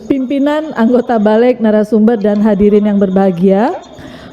Pimpinan, anggota Balik, narasumber, dan hadirin yang berbahagia,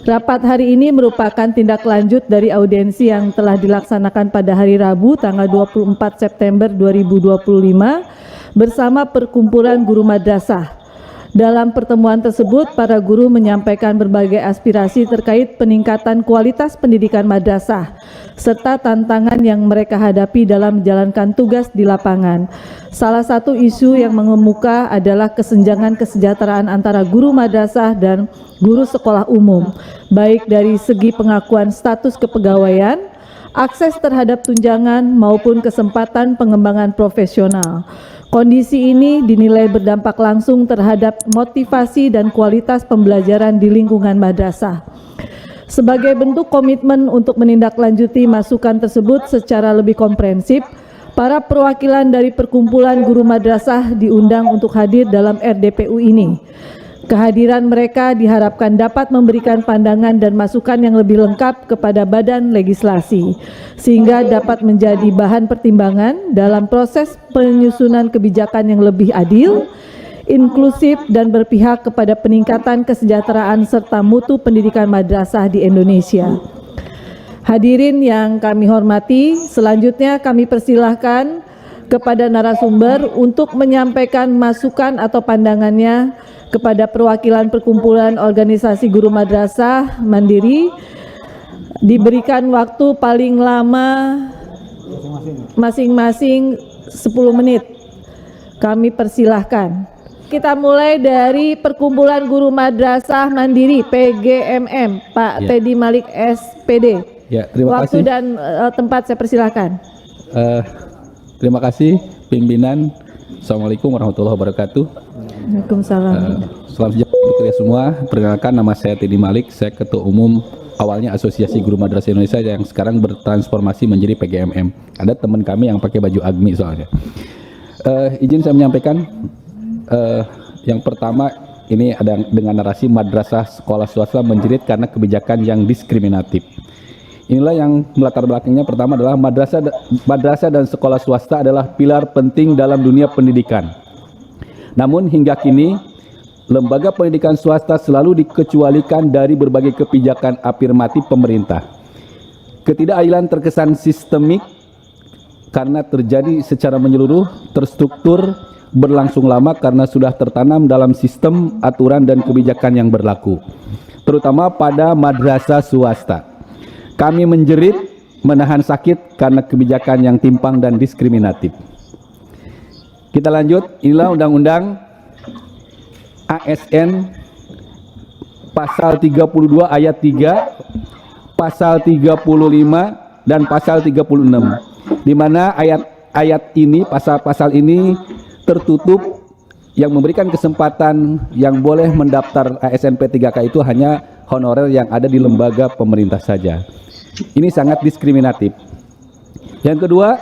rapat hari ini merupakan tindak lanjut dari audiensi yang telah dilaksanakan pada hari Rabu tanggal 24 September 2025 bersama Perkumpulan Guru Madrasah. Dalam pertemuan tersebut, para guru menyampaikan berbagai aspirasi terkait peningkatan kualitas pendidikan madrasah, serta tantangan yang mereka hadapi dalam menjalankan tugas di lapangan. Salah satu isu yang mengemuka adalah kesenjangan kesejahteraan antara guru madrasah dan guru sekolah umum, baik dari segi pengakuan status kepegawaian, akses terhadap tunjangan, maupun kesempatan pengembangan profesional. Kondisi ini dinilai berdampak langsung terhadap motivasi dan kualitas pembelajaran di lingkungan madrasah. Sebagai bentuk komitmen untuk menindaklanjuti masukan tersebut secara lebih komprehensif, para perwakilan dari Perkumpulan Guru Madrasah diundang untuk hadir dalam RDPU ini. Kehadiran mereka diharapkan dapat memberikan pandangan dan masukan yang lebih lengkap kepada badan legislasi, sehingga dapat menjadi bahan pertimbangan dalam proses penyusunan kebijakan yang lebih adil, inklusif, dan berpihak kepada peningkatan kesejahteraan serta mutu pendidikan madrasah di Indonesia. Hadirin yang kami hormati, selanjutnya kami persilahkan kepada narasumber untuk menyampaikan masukan atau pandangannya kepada perwakilan Perkumpulan Organisasi Guru Madrasah Mandiri. Diberikan waktu paling lama masing-masing 10 menit. Kami persilahkan. Kita mulai dari Perkumpulan Guru Madrasah Mandiri PGMM, Pak Teddy Malik SPD. Ya, terima waktu kasih. Dan tempat saya persilahkan. Terima kasih pimpinan. Assalamualaikum warahmatullahi wabarakatuh. Waalaikumsalam. Salam sejahtera untuk kita semua. Perkenalkan, nama saya Teddy Malik. Saya Ketua Umum awalnya Asosiasi Guru Madrasah Indonesia yang sekarang bertransformasi menjadi PGMM. Ada teman kami yang pakai baju AGMI soalnya. Izin saya menyampaikan. Yang pertama, ini ada dengan narasi madrasah sekolah swasta menjerit karena kebijakan yang diskriminatif. Inilah yang melatar belakangnya. Pertama adalah madrasah dan sekolah swasta adalah pilar penting dalam dunia pendidikan. Namun hingga kini, lembaga pendidikan swasta selalu dikecualikan dari berbagai kebijakan afirmatif pemerintah. Ketidakadilan terkesan sistemik karena terjadi secara menyeluruh, terstruktur, berlangsung lama karena sudah tertanam dalam sistem, aturan, dan kebijakan yang berlaku, terutama pada madrasah swasta. Kami menjerit, menahan sakit karena kebijakan yang timpang dan diskriminatif. Kita lanjut. Inilah Undang-Undang ASN Pasal 32 ayat 3, Pasal 35, dan Pasal 36. Di mana ayat ini, pasal-pasal ini tertutup yang memberikan kesempatan yang boleh mendaftar ASN P3K itu hanya honorer yang ada di lembaga pemerintah saja. Ini sangat diskriminatif. Yang kedua,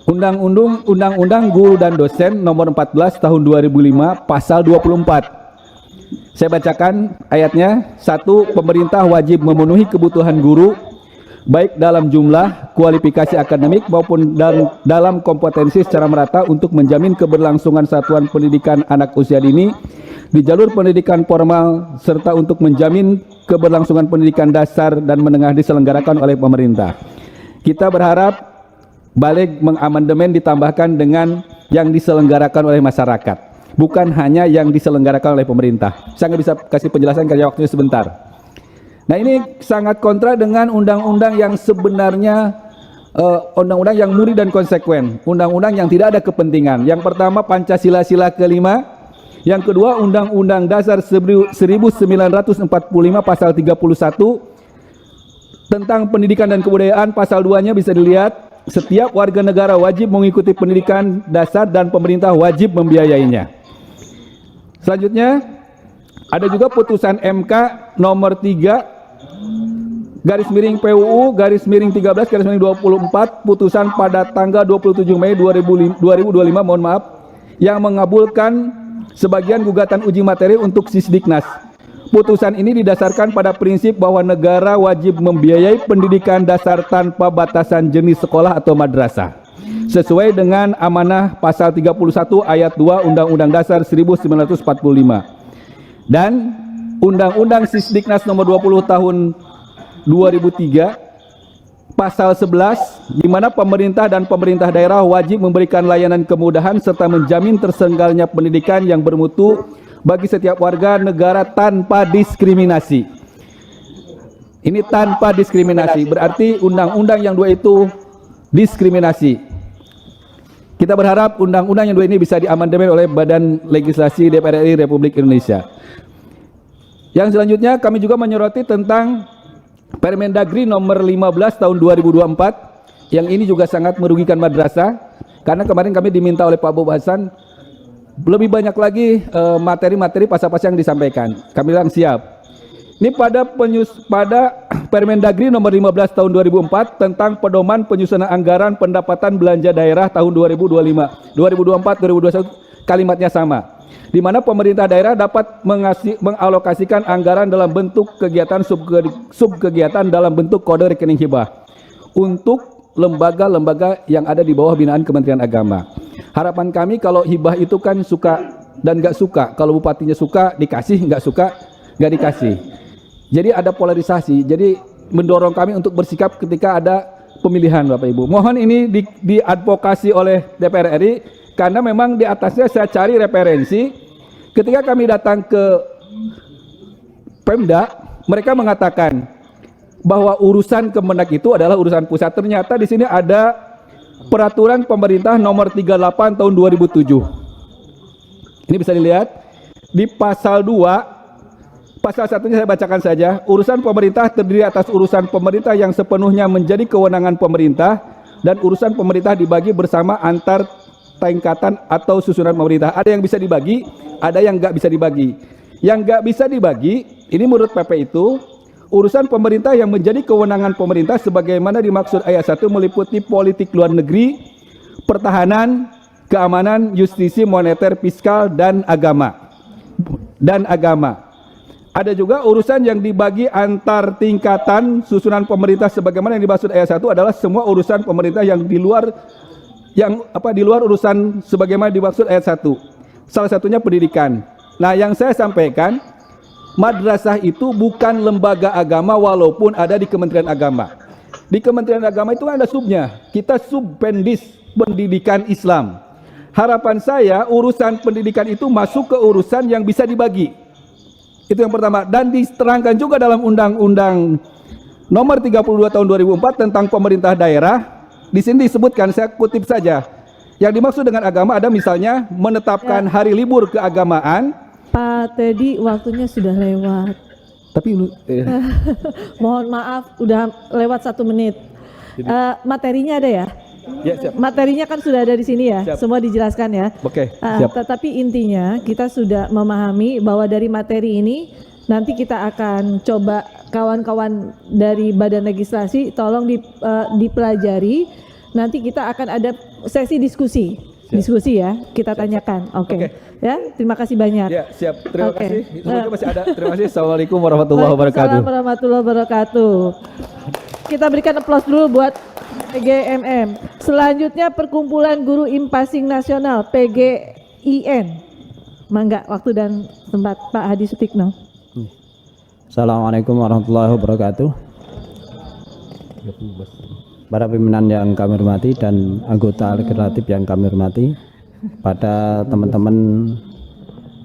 Undang-Undang Guru dan Dosen nomor 14 tahun 2005 pasal 24. Saya bacakan ayatnya. 1. Pemerintah wajib memenuhi kebutuhan guru baik dalam jumlah, kualifikasi akademik maupun dalam kompetensi secara merata untuk menjamin keberlangsungan satuan pendidikan anak usia dini di jalur pendidikan formal serta untuk menjamin keberlangsungan pendidikan dasar dan menengah diselenggarakan oleh pemerintah. Kita berharap balik mengamandemen ditambahkan dengan yang diselenggarakan oleh masyarakat, bukan hanya yang diselenggarakan oleh pemerintah. Saya nggak bisa kasih penjelasan karena waktunya sebentar. Nah, ini sangat kontra dengan undang-undang yang sebenarnya undang-undang yang murni dan konsekuen, undang-undang yang tidak ada kepentingan. Yang pertama Pancasila sila kelima. Yang kedua, Undang-Undang Dasar 1945 pasal 31 tentang pendidikan dan kebudayaan, pasal 2-nya bisa dilihat, setiap warga negara wajib mengikuti pendidikan dasar dan pemerintah wajib membiayainya. Selanjutnya, ada juga putusan MK nomor 3 garis miring PUU garis miring 13 garis miring 24 putusan pada tanggal 27 Mei 2025, mohon maaf, yang mengabulkan sebagian gugatan uji materi untuk Sisdiknas. Putusan ini didasarkan pada prinsip bahwa negara wajib membiayai pendidikan dasar tanpa batasan jenis sekolah atau madrasah. sesuai dengan amanah pasal 31 ayat 2 Undang-Undang Dasar 1945 dan Undang-Undang Sisdiknas nomor 20 tahun 2003 pasal 11 di mana pemerintah dan pemerintah daerah wajib memberikan layanan kemudahan serta menjamin terselenggaranya pendidikan yang bermutu bagi setiap warga negara tanpa diskriminasi. Ini tanpa diskriminasi, berarti undang-undang yang dua itu diskriminasi. Kita berharap undang-undang yang dua ini bisa diamandemen oleh Badan Legislasi DPR RI Republik Indonesia. Yang selanjutnya kami juga menyoroti tentang Permendagri nomor 15 tahun 2024 yang ini juga sangat merugikan madrasah karena kemarin kami diminta oleh Pak Bob Hasan lebih banyak lagi materi-materi pasal-pasal yang disampaikan. Kami bilang siap. Ini pada Permendagri nomor 15 tahun 2004 tentang pedoman penyusunan anggaran pendapatan belanja daerah tahun 2024 2021 kalimatnya sama. Di mana pemerintah daerah dapat mengalokasikan anggaran dalam bentuk kegiatan subkegiatan dalam bentuk kode rekening hibah untuk lembaga-lembaga yang ada di bawah binaan Kementerian Agama. Harapan kami kalau hibah itu kan suka dan nggak suka. Kalau bupatinya suka dikasih, nggak suka nggak dikasih. Jadi ada polarisasi. Jadi mendorong kami untuk bersikap ketika ada pemilihan, Bapak Ibu. Mohon ini diadvokasi oleh DPR RI karena memang di atasnya saya cari referensi. Ketika kami datang ke Pemda, mereka mengatakan bahwa urusan Kemenak itu adalah urusan pusat. Ternyata di sini ada peraturan pemerintah nomor 38 tahun 2007. Ini bisa dilihat di pasal 2, pasal 1-nya saya bacakan saja. Urusan pemerintah terdiri atas urusan pemerintah yang sepenuhnya menjadi kewenangan pemerintah dan urusan pemerintah dibagi bersama antar tingkatan atau susunan pemerintah. Ada yang bisa dibagi, ada yang nggak bisa dibagi. Yang nggak bisa dibagi, ini menurut PP itu, urusan pemerintah yang menjadi kewenangan pemerintah sebagaimana dimaksud ayat 1 meliputi politik luar negeri, pertahanan, keamanan, justisi, moneter, fiskal, dan agama. Ada juga urusan yang dibagi antar tingkatan susunan pemerintah sebagaimana yang dimaksud ayat 1 adalah semua urusan pemerintah yang di luar urusan sebagaimana dimaksud ayat 1. Salah satunya pendidikan. Nah, yang saya sampaikan, madrasah itu bukan lembaga agama walaupun ada di Kementerian Agama. Di Kementerian Agama itu ada subnya. Kita subpendis pendidikan Islam. Harapan saya urusan pendidikan itu masuk ke urusan yang bisa dibagi. Itu yang pertama. Dan diterangkan juga dalam Undang-Undang nomor 32 tahun 2004 tentang pemerintah daerah. Di sini disebutkan, saya kutip saja. Yang dimaksud dengan agama ada misalnya menetapkan hari libur keagamaan. Pak Teddy, waktunya sudah lewat. Tapi Mohon maaf, udah lewat 1 menit. Materinya ada ya? Ya, siap. Materinya kan sudah ada di sini ya, Siap. semua dijelaskan ya. Oke, siap. Tetapi intinya kita sudah memahami bahwa dari materi ini nanti kita akan coba kawan-kawan dari Badan Legislasi tolong dipelajari. Nanti kita akan ada sesi diskusi. Siap. Diskusi ya, kita tanyakan. Oke. Ya, terima kasih banyak. Ya, siap. Terima Oke. kasih. Semoga masih ada. Terima kasih. Assalamualaikum warahmatullahi wabarakatuh. Waalaikumsalam warahmatullahi wabarakatuh. Kita berikan aplaus dulu buat PGMM. Selanjutnya Perkumpulan Guru Impasing Nasional PGIN. Mangga waktu dan tempat Pak Hadi Sutikno. Assalamualaikum warahmatullahi wabarakatuh. Para pimpinan yang kami hormati dan anggota legislatif yang kami hormati, pada teman-teman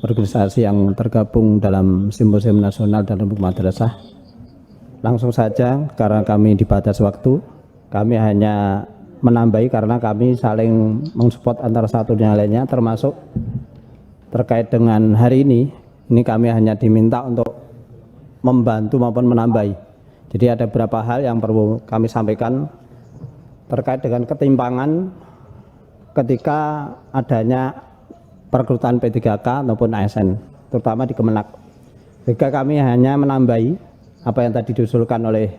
organisasi yang tergabung dalam Simposium Nasional dan Rembuk Madrasah, langsung saja karena kami dibatas waktu, kami hanya menambahi karena kami saling mensupport antara satu dan lainnya, termasuk terkait dengan hari ini kami hanya diminta untuk membantu maupun menambahi. Jadi ada beberapa hal yang perlu kami sampaikan terkait dengan ketimpangan ketika adanya perekrutan P3K maupun ASN, terutama di Kemenak. Jika kami hanya menambahi apa yang tadi diusulkan oleh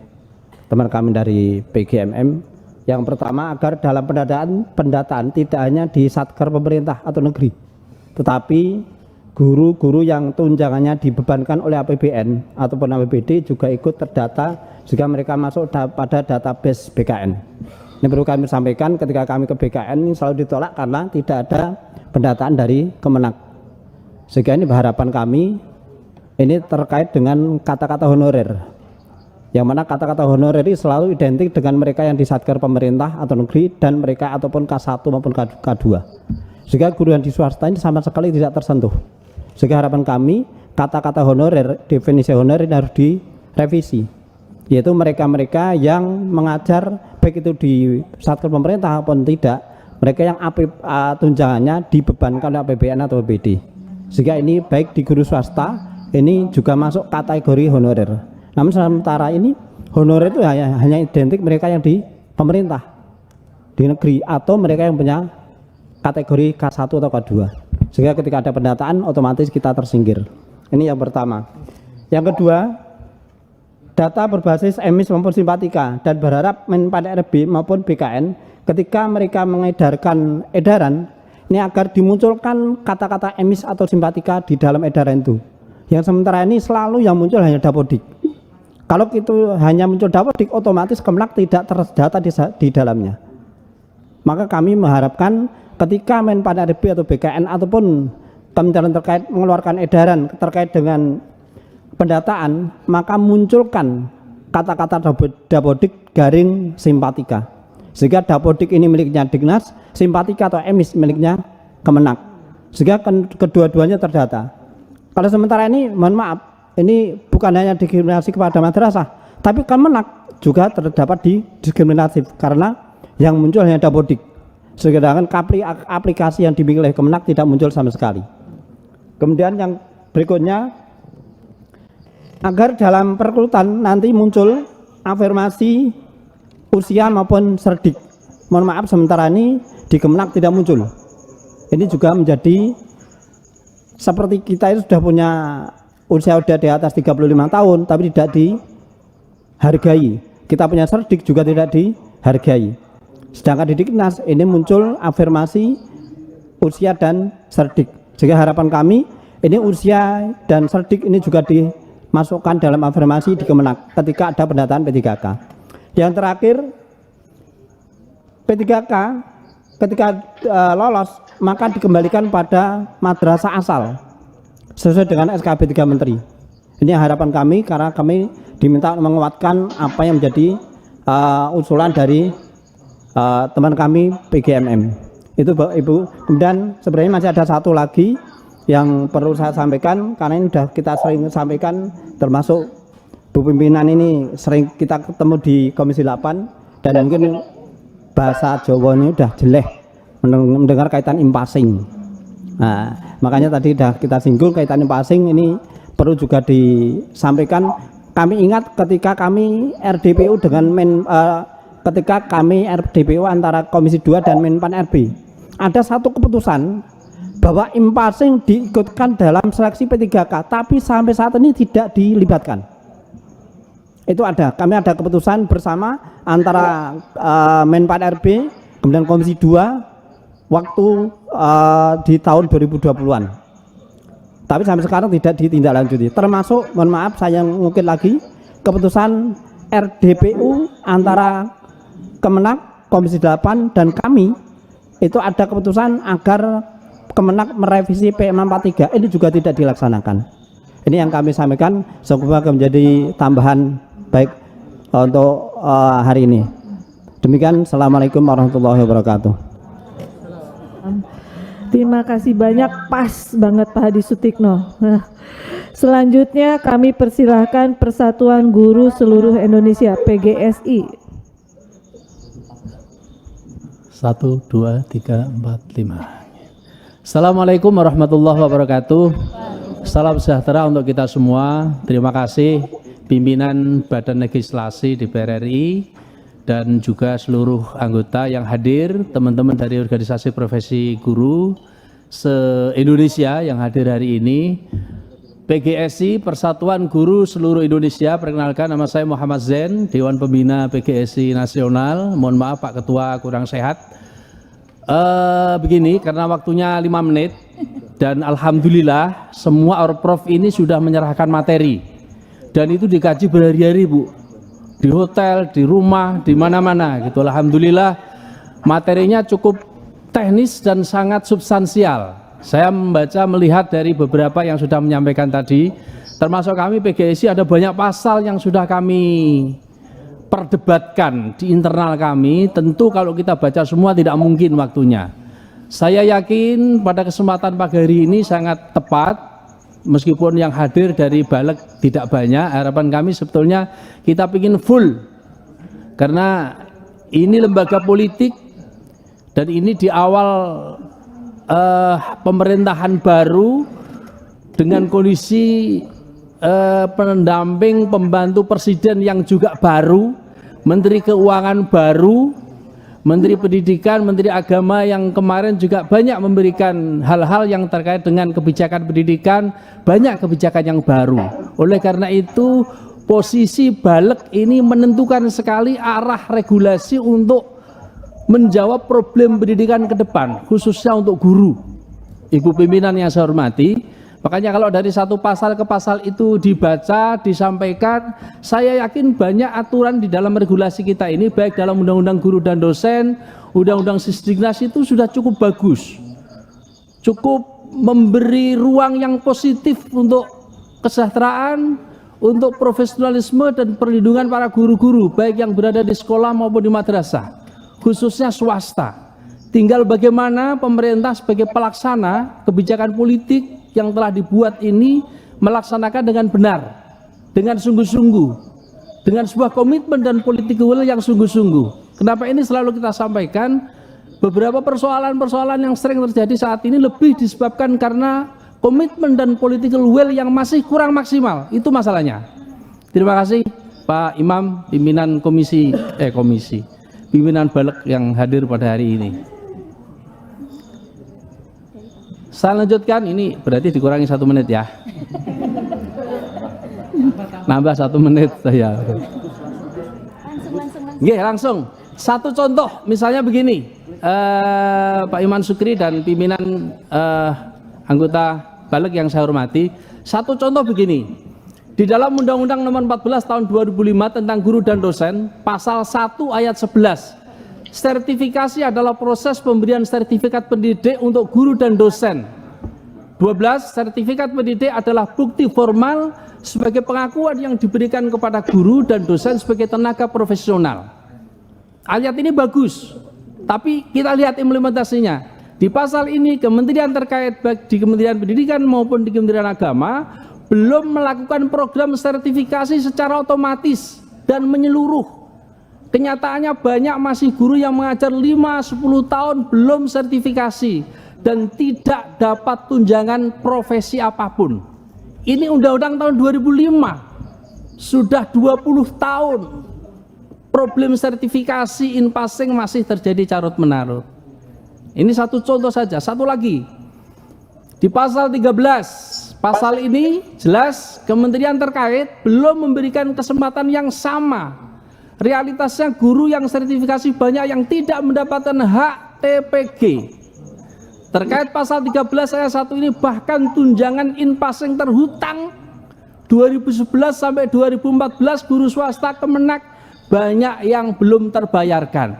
teman kami dari PGMM, yang pertama agar dalam pendataan tidak hanya di satker pemerintah atau negeri, tetapi guru-guru yang tunjangannya dibebankan oleh APBN ataupun APBD juga ikut terdata jika mereka masuk pada database BKN. Ini perlu kami sampaikan, ketika kami ke BKN ini selalu ditolak karena tidak ada pendataan dari Kemenak. Sehingga ini harapan kami ini terkait dengan kata-kata honorer, yang mana kata-kata honorer ini selalu identik dengan mereka yang di satker pemerintah atau negeri dan mereka ataupun K1 maupun K2. Sehingga guru yang di swasta ini sama sekali tidak tersentuh. Sehingga harapan kami kata-kata honorer, definisi honorer ini harus direvisi, yaitu mereka-mereka yang mengajar baik itu di satker pemerintah maupun tidak, mereka yang tunjangannya dibebankan oleh APBN atau BPD. Sehingga ini baik di guru swasta ini juga masuk kategori honorer. Namun sementara ini honorer itu hanya identik mereka yang di pemerintah, di negeri, atau mereka yang punya kategori K1 atau K2. Sehingga ketika ada pendataan otomatis kita tersingkir. Ini yang pertama. Yang kedua, data berbasis emis maupun simpatika, dan berharap Menpan RB maupun BKN ketika mereka mengedarkan edaran ini agar dimunculkan kata-kata emis atau simpatika di dalam edaran itu. Yang sementara ini selalu yang muncul hanya dapodik. Kalau itu hanya muncul dapodik, otomatis Kemenak tidak terdata di dalamnya. Maka kami mengharapkan ketika Menpan RB atau BKN ataupun kementerian terkait mengeluarkan edaran terkait dengan pendataan, maka munculkan kata-kata dapodik garing simpatika, sehingga dapodik ini miliknya Dignas, simpatika atau emis miliknya Kemenak, sehingga kedua-duanya terdata. Kalau sementara ini, mohon maaf, ini bukan hanya diskriminasi kepada madrasah, tapi Kemenak juga terdapat di diskriminatif karena yang muncul hanya dapodik, sedangkan aplikasi yang dimiliki oleh Kemenak tidak muncul sama sekali. Kemudian yang berikutnya, agar dalam perekrutan nanti muncul afirmasi usia maupun serdik. Mohon maaf, sementara ini di Kemenak tidak muncul. Ini juga menjadi seperti kita itu sudah punya usia sudah di atas 35 tahun tapi tidak dihargai. Kita punya serdik juga tidak dihargai. Sedangkan di Dignas ini muncul afirmasi usia dan serdik. Sehingga harapan kami ini usia dan serdik ini juga dimasukkan dalam afirmasi di Kemenak ketika ada pendataan P3K. Yang terakhir, P3K ketika lolos maka dikembalikan pada madrasah asal sesuai dengan SKB 3 Menteri. Ini harapan kami karena kami diminta menguatkan apa yang menjadi usulan dari teman kami PGMM. Itu Ibu. Kemudian sebenarnya masih ada satu lagi yang perlu saya sampaikan, karena ini sudah kita sering sampaikan, termasuk Bu Pimpinan ini sering kita ketemu di Komisi 8, dan mungkin bahasa Jawa ini udah jelek mendengar kaitan impasing. Nah, makanya tadi sudah kita singgung kaitan impasing ini perlu juga disampaikan. Kami ingat ketika kami RDPU dengan ketika kami RDPU antara Komisi 2 dan Menpan RB, ada satu keputusan bahwa impasing diikutkan dalam seleksi P3K, tapi sampai saat ini tidak dilibatkan. Itu kami ada keputusan bersama antara Menpan RB kemudian Komisi 2 waktu di tahun 2020-an. Tapi sampai sekarang tidak ditindaklanjuti. Termasuk, mohon maaf saya mungkin lagi, keputusan RDPU antara Kemenak, Komisi 8 dan kami itu ada keputusan agar Kemenak merevisi P643, ini juga tidak dilaksanakan. Ini yang kami sampaikan, semoga menjadi tambahan baik untuk hari ini. Demikian, Assalamualaikum warahmatullahi wabarakatuh. Terima kasih banyak, pas banget Pak Hadi Sutikno. Nah, selanjutnya kami persilahkan Persatuan Guru Seluruh Indonesia PGSI. 1, 2, 3, 4, 5. Assalamualaikum warahmatullahi wabarakatuh. Salam sejahtera untuk kita semua. Terima kasih pimpinan Badan Legislasi DPR RI dan juga seluruh anggota yang hadir, teman-teman dari organisasi profesi guru se-Indonesia yang hadir hari ini. PGSI, Persatuan Guru Seluruh Indonesia, perkenalkan nama saya Muhammad Zain, Dewan Pembina PGSI Nasional. Mohon maaf Pak Ketua kurang sehat. Begini, karena waktunya 5 menit dan alhamdulillah semua Orprof ini sudah menyerahkan materi dan itu dikaji berhari-hari Bu. di hotel, di rumah, di mana-mana gitu. Alhamdulillah materinya cukup teknis dan sangat substansial. Saya membaca, melihat dari beberapa yang sudah menyampaikan tadi, termasuk kami PGSI ada banyak pasal yang sudah kami perdebatkan di internal kami. Tentu kalau kita baca semua tidak mungkin waktunya. Saya yakin pada kesempatan pagi hari ini sangat tepat, meskipun yang hadir dari Baleg tidak banyak. Harapan kami sebetulnya kita ingin full, karena ini lembaga politik dan ini di awal pemerintahan baru dengan kondisi pendamping pembantu presiden yang juga baru, menteri keuangan baru, menteri pendidikan, menteri agama yang kemarin juga banyak memberikan hal-hal yang terkait dengan kebijakan pendidikan, banyak kebijakan yang baru. Oleh karena itu posisi Baleg ini menentukan sekali arah regulasi untuk menjawab problem pendidikan ke depan, khususnya untuk guru. Ibu pimpinan yang saya hormati, makanya kalau dari satu pasal ke pasal itu dibaca, disampaikan, saya yakin banyak aturan di dalam regulasi kita ini, baik dalam undang-undang guru dan dosen, undang-undang Sisdiknas itu sudah cukup bagus, cukup memberi ruang yang positif untuk kesejahteraan, untuk profesionalisme dan perlindungan para guru-guru, baik yang berada di sekolah maupun di madrasah, khususnya swasta. Tinggal bagaimana pemerintah sebagai pelaksana kebijakan politik yang telah dibuat ini melaksanakan dengan benar, dengan sungguh-sungguh, dengan sebuah komitmen dan political will yang sungguh-sungguh. Kenapa ini selalu kita sampaikan? Beberapa persoalan-persoalan yang sering terjadi saat ini lebih disebabkan karena komitmen dan political will yang masih kurang maksimal. Itu masalahnya. Terima kasih Pak Imam, pimpinan pimpinan Baleg yang hadir pada hari ini. Saya lanjutkan, ini berarti dikurangi 1 menit ya. Nambah 1 menit saya. Langsung. Satu contoh, misalnya begini, Pak Iman Sukri dan pimpinan anggota Baleg yang saya hormati. Satu contoh begini, di dalam Undang-Undang Nomor 14 Tahun 2005 tentang guru dan dosen, Pasal 1 Ayat 11. Sertifikasi adalah proses pemberian sertifikat pendidik untuk guru dan dosen. 12. Sertifikat pendidik adalah bukti formal sebagai pengakuan yang diberikan kepada guru dan dosen sebagai tenaga profesional. Ayat ini bagus, tapi kita lihat implementasinya. Di pasal ini kementerian terkait baik di Kementerian Pendidikan maupun di Kementerian Agama belum melakukan program sertifikasi secara otomatis dan menyeluruh. Kenyataannya banyak masih guru yang mengajar 5-10 tahun belum sertifikasi dan tidak dapat tunjangan profesi apapun. Ini undang-undang tahun 2005, sudah 20 tahun problem sertifikasi in passing masih terjadi carut menarut. Ini satu contoh saja. Satu lagi, di pasal 13, pasal ini jelas kementerian terkait belum memberikan kesempatan yang sama. Realitasnya guru yang sertifikasi banyak yang tidak mendapatkan hak TPG. Terkait pasal 13 ayat 1 ini bahkan tunjangan in passing terhutang 2011 sampai 2014 guru swasta Kemenak banyak yang belum terbayarkan.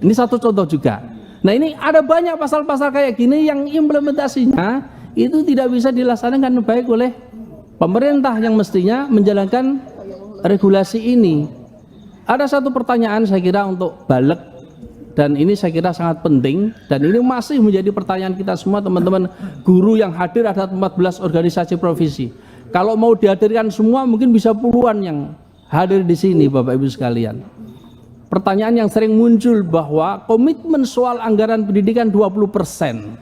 Ini satu contoh juga. Nah, ini ada banyak pasal-pasal kayak gini yang implementasinya itu tidak bisa dilaksanakan baik oleh pemerintah yang mestinya menjalankan regulasi ini. Ada satu pertanyaan saya kira untuk Baleg, dan ini saya kira sangat penting, dan ini masih menjadi pertanyaan kita semua teman-teman guru yang hadir. Ada 14 organisasi profesi. Kalau mau dihadirkan semua mungkin bisa puluhan yang hadir di sini Bapak Ibu sekalian. Pertanyaan yang sering muncul bahwa komitmen soal anggaran pendidikan 20%,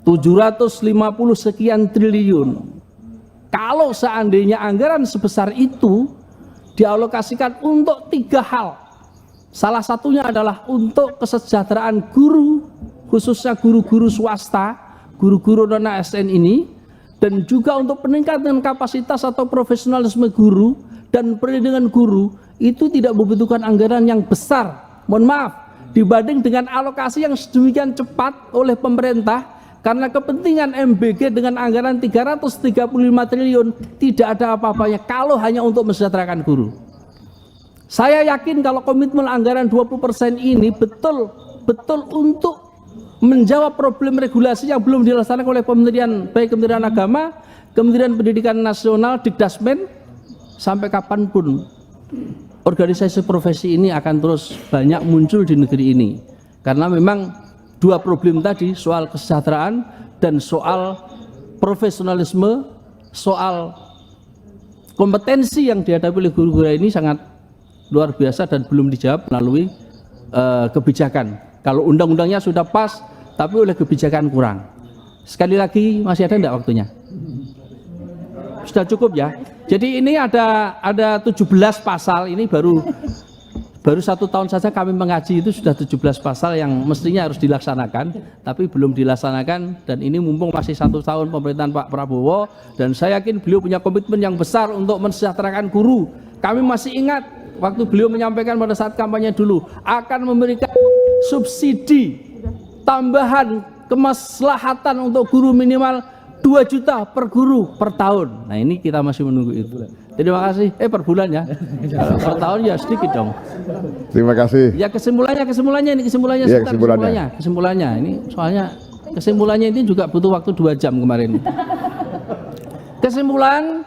750 sekian triliun. Kalau seandainya anggaran sebesar itu dialokasikan untuk 3 hal. Salah satunya adalah untuk kesejahteraan guru, khususnya guru-guru swasta, guru-guru non-ASN ini, dan juga untuk peningkatan kapasitas atau profesionalisme guru dan perlindungan guru, itu tidak membutuhkan anggaran yang besar. Mohon maaf, dibanding dengan alokasi yang sedemikian cepat oleh pemerintah, karena kepentingan MBG dengan anggaran 335 triliun tidak ada apa-apanya kalau hanya untuk mensejahterakan guru. Saya yakin kalau komitmen anggaran 20% ini betul untuk menjawab problem regulasi yang belum dilaksanakan oleh Kementerian, baik Kementerian Agama, Kementerian Pendidikan Nasional, Dikdasmen, sampai kapanpun organisasi profesi ini akan terus banyak muncul di negeri ini. Karena memang dua problem tadi, soal kesejahteraan dan soal profesionalisme, soal kompetensi yang dihadapi oleh guru-guru ini sangat luar biasa dan belum dijawab melalui kebijakan. Kalau undang-undangnya sudah pas, tapi oleh kebijakan kurang. Sekali lagi, masih ada enggak waktunya? Sudah cukup ya. Jadi ini ada 17 pasal, ini baru 1 tahun saja kami mengaji, itu sudah 17 pasal yang mestinya harus dilaksanakan, tapi belum dilaksanakan. Dan ini mumpung masih 1 tahun pemerintahan Pak Prabowo, dan saya yakin beliau punya komitmen yang besar untuk mensejahterakan guru. Kami masih ingat waktu beliau menyampaikan pada saat kampanye dulu akan memberikan subsidi tambahan kemaslahatan untuk guru minimal 2 juta per guru per tahun. Nah ini kita masih menunggu itu. Terima kasih. Per bulan ya. Kalau per tahun ya sedikit dong. Terima kasih. Ya kesimpulannya ini Ya, kesimpulannya ini soalnya kesimpulannya ini juga butuh waktu 2 jam kemarin. Kesimpulan